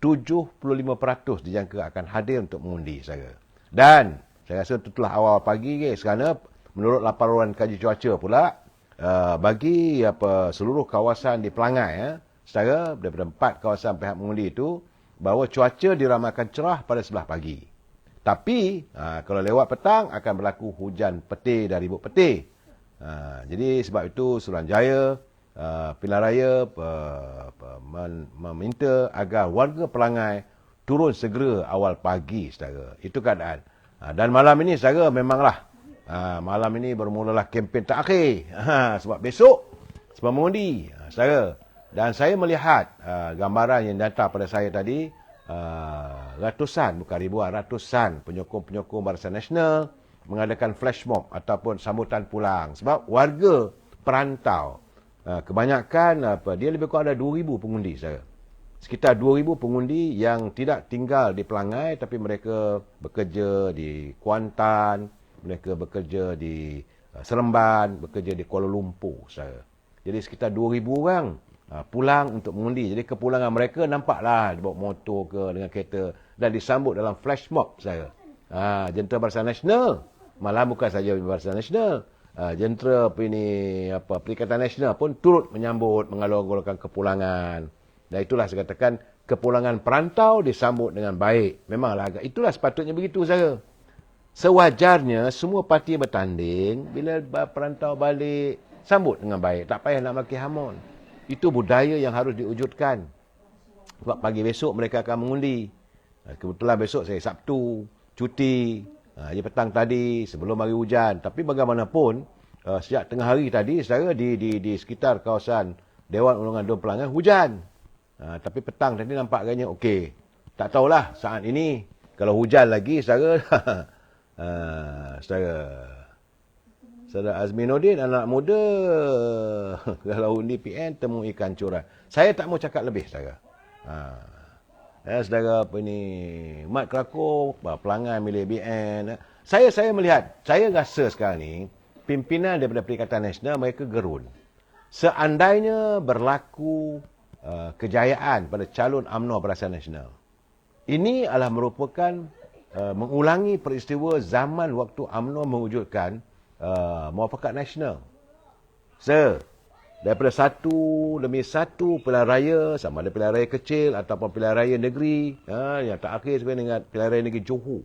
[SPEAKER 1] 75% dijangka akan hadir untuk mengundi, saudara. Dan saya rasa itu telah awal pagi, kerana menurut laporan kaji cuaca pula, bagi seluruh kawasan di Pelangai, saudara, daripada 4 kawasan pihak mengundi itu, bahawa cuaca diramalkan cerah pada sebelah pagi. Tapi kalau lewat petang akan berlaku hujan petir dan ribut petir. Jadi sebab itu Suruhanjaya Pilihan Raya meminta agar warga Pelangai turun segera awal pagi, saudara. Itu keadaan. Dan malam ini, saudara, memanglah malam ini bermulalah kempen terakhir. Sebab besok sebab mengundi, saudara. Dan saya melihat gambaran yang datang pada saya tadi, ratusan, bukan ribuan, ratusan penyokong-penyokong Barisan Nasional mengadakan flash mob ataupun sambutan pulang. Sebab warga perantau, kebanyakan dia lebih kurang ada 2,000 pengundi, saudara. Sekitar 2,000 pengundi yang tidak tinggal di Pelangai, tapi mereka bekerja di Kuantan, mereka bekerja di Seremban, bekerja di Kuala Lumpur, saudara. Jadi sekitar 2,000 orang pulang untuk mengundi. Jadi kepulangan mereka nampaklah dibawa motor ke dengan kereta dan disambut dalam flash mob, saya. Jentera Barisan Nasional, malah bukan saja Barisan Nasional, jentera Perikatan Nasional pun turut menyambut, mengalur-alurkan kepulangan. Dan itulah saya katakan, kepulangan perantau disambut dengan baik. Memanglah agak itulah sepatutnya begitu saya. Sewajarnya semua parti bertanding, bila perantau balik, sambut dengan baik. Tak payah nak maki hamun. Itu budaya yang harus diwujudkan. Sebab pagi besok mereka akan mengundi. Kebetulan besok saya Sabtu, cuti. Hari petang tadi, sebelum hari hujan. Tapi bagaimanapun, sejak tengah hari tadi, saya di sekitar kawasan Dewan Undangan Dun Pelangan, hujan. Tapi petang tadi nampak agaknya okey. Tak tahulah saat ini, kalau hujan lagi, saya Saudara Azminuddin, anak muda, kalau undi PN, temu ikan curah. Saya tak mau cakap lebih, saudara. Saudara Mat Kelakor, pelanggan milik BN. Saya melihat, saya rasa sekarang ni, pimpinan daripada Perikatan Nasional, mereka gerun. Seandainya berlaku kejayaan pada calon UMNO Barisan Nasional, ini adalah merupakan mengulangi peristiwa zaman waktu UMNO mewujudkan Muafakat Nasional. Daripada satu demi satu pilihan raya, sama ada pilihan raya kecil ataupun pilihan raya negeri, yang terakhir sebenarnya dengan pilihan raya negeri Johor.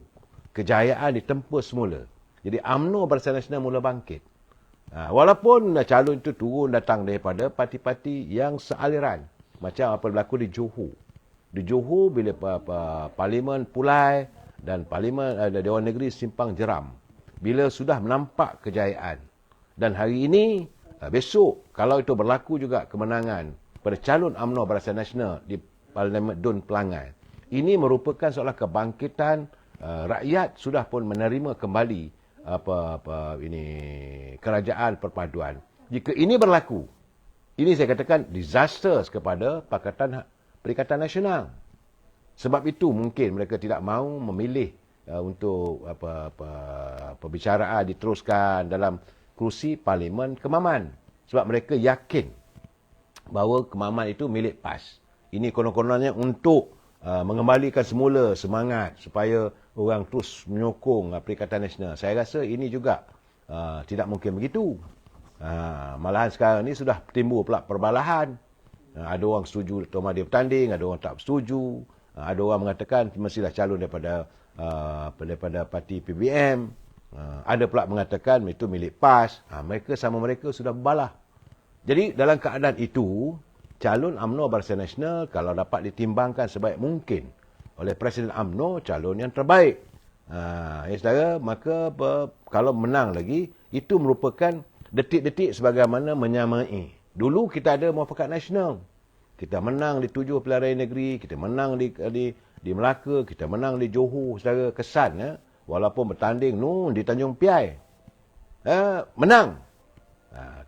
[SPEAKER 1] Kejayaan ditempa semula. Jadi UMNO Barisan Nasional mula bangkit. Walaupun calon itu turun datang daripada parti-parti yang sealiran. Macam apa berlaku di Johor. Di Johor bila Parlimen Pulai dan Parlimen Dewan Negeri Simpang Jeram. Bila sudah menampak kejayaan. Dan hari ini, besok, kalau itu berlaku juga kemenangan pada calon UMNO Barisan Nasional di Parlimen Dun Pelangan. Ini merupakan seolah kebangkitan rakyat sudah pun menerima kembali kerajaan perpaduan. Jika ini berlaku, ini saya katakan disaster kepada Perikatan Nasional. Sebab itu mungkin mereka tidak mahu memilih untuk perbicaraan diteruskan dalam kerusi Parlimen Kemaman. Sebab mereka yakin bahawa Kemaman itu milik PAS. Ini konon-kononnya untuk mengembalikan semula semangat supaya orang terus menyokong Perikatan Nasional. Saya rasa ini juga tidak mungkin begitu. Malahan sekarang ini sudah timbul pula perbalahan. Ada orang setuju Tuan Mahathir bertanding, ada orang tak setuju. Ada orang mengatakan mestilah calon daripada parti PBM. Ada pula mengatakan itu milik PAS. Mereka sama mereka sudah berbalah. Jadi dalam keadaan itu, calon UMNO Barisan Nasional kalau dapat ditimbangkan sebaik mungkin oleh Presiden UMNO, calon yang terbaik. Saudara, maka kalau menang lagi, itu merupakan detik-detik sebagaimana menyamai. Dulu kita ada Muafakat Nasional. Kita menang di 7 pilihan raya negeri, kita menang di Melaka, kita menang di Johor. Saudara, kesan walaupun bertanding di Tanjung Piai. Menang.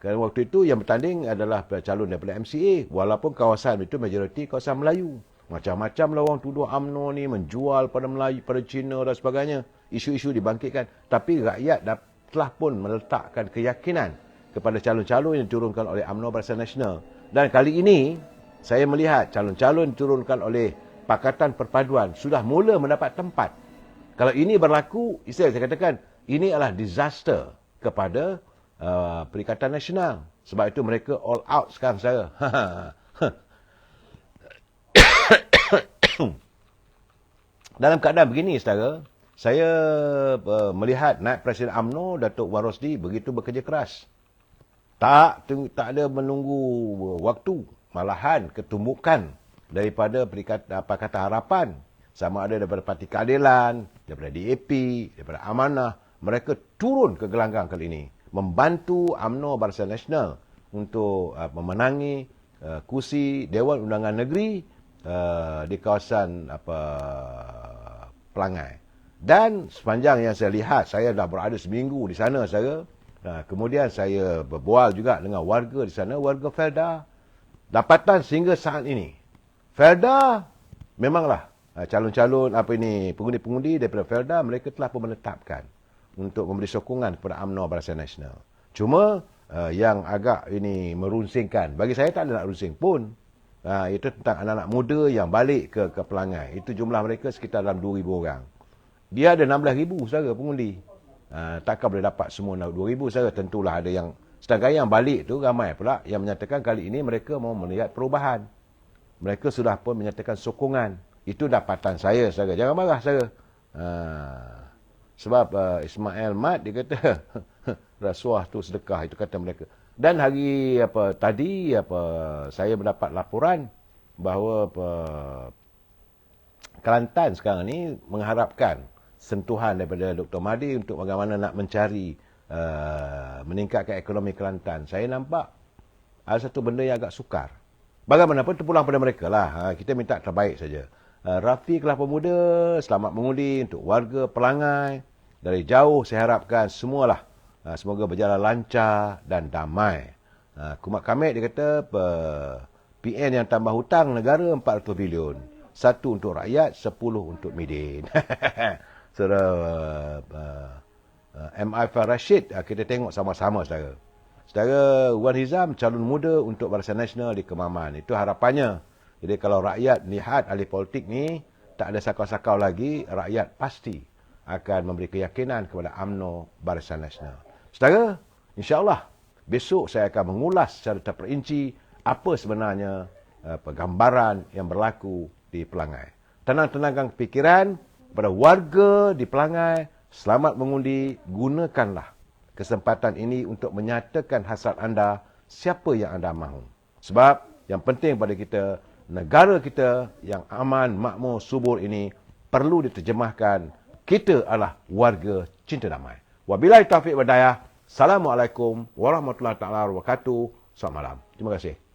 [SPEAKER 1] Kerana waktu itu yang bertanding adalah calon daripada MCA. Walaupun kawasan itu majoriti kawasan Melayu. Macam-macam lah orang tuduh UMNO ni menjual pada Melayu, pada Cina dan sebagainya. Isu-isu dibangkitkan. Tapi rakyat telah pun meletakkan keyakinan kepada calon-calon yang diturunkan oleh UMNO Barisan Nasional. Dan kali ini, saya melihat calon-calon diturunkan oleh Pakatan Perpaduan sudah mula mendapat tempat. Kalau ini berlaku, saya katakan, ini adalah disaster kepada Perikatan Nasional. Sebab itu mereka all out sekarang saya. Dalam keadaan begini, saudara, saya melihat naib Presiden UMNO, Datuk Wan Rosli, begitu bekerja keras. Tak ada menunggu waktu. Malahan ketumbukan daripada Pakatan Harapan, sama ada daripada Parti Keadilan, daripada DAP, daripada Amanah, mereka turun ke gelanggang kali ini. Membantu UMNO Barisan Nasional untuk memenangi kursi Dewan Undangan Negeri di kawasan Pelangai. Dan sepanjang yang saya lihat, saya dah berada seminggu di sana, saya. Kemudian saya berbual juga dengan warga di sana, warga Felda. Dapatan sehingga saat ini, Felda memanglah calon-calon pengundi-pengundi daripada Felda, mereka telah pun menetapkan untuk memberi sokongan kepada UMNO Barisan Nasional. Cuma yang agak ini merunsingkan, bagi saya tak ada nak runsing pun, itu tentang anak-anak muda yang balik ke Pelangai. Itu jumlah mereka sekitar dalam 2,000 orang. Dia ada 16,000 saudara pengundi. Takkan boleh dapat semua 2,000 saja. Tentulah ada yang, sedangkan yang balik tu ramai pula yang menyatakan kali ini mereka mau melihat perubahan. Mereka sudah pun menyatakan sokongan. Itu dapatan saya saja. Jangan marah saya. Sebab Ismail Mat dia kata rasuah tu sedekah, itu kata mereka. Dan hari tadi saya mendapat laporan bahawa Kelantan sekarang ni mengharapkan sentuhan daripada Dr. Mahdi untuk bagaimana nak mencari meningkatkan ekonomi Kelantan. Saya nampak ada satu benda yang agak sukar. Bagaimanapun terpulang pada mereka lah. Kita minta terbaik saja. Rafi Kelapa Muda, selamat mengundi untuk warga Pelangai. Dari jauh saya harapkan semualah semoga berjalan lancar dan damai. Kumat Kamit dia kata PN yang tambah hutang negara 400 bilion. 1 untuk rakyat, 10 untuk Midin. Saudara MI Far Rashid, kita tengok sama-sama saudara. Saudara Wan Hizam, calon muda untuk Barisan Nasional di Kemaman. Itu harapannya. Jadi kalau rakyat lihat ahli politik ni, tak ada sakau-sakau lagi, rakyat pasti akan memberi keyakinan kepada UMNO Barisan Nasional. Saudara, insya-Allah besok saya akan mengulas secara terperinci apa sebenarnya gambaran yang berlaku di Pelangai. Tenang-tenangkan fikiran kepada warga di Pelangai, selamat mengundi, gunakanlah kesempatan ini untuk menyatakan hasrat anda siapa yang anda mahu. Sebab yang penting pada kita, negara kita yang aman, makmur, subur ini perlu diterjemahkan kita adalah warga cinta damai. Wabillahi taufiq wal hidayah. Assalamualaikum warahmatullahi taala wabarakatuh. Selamat malam. Terima kasih.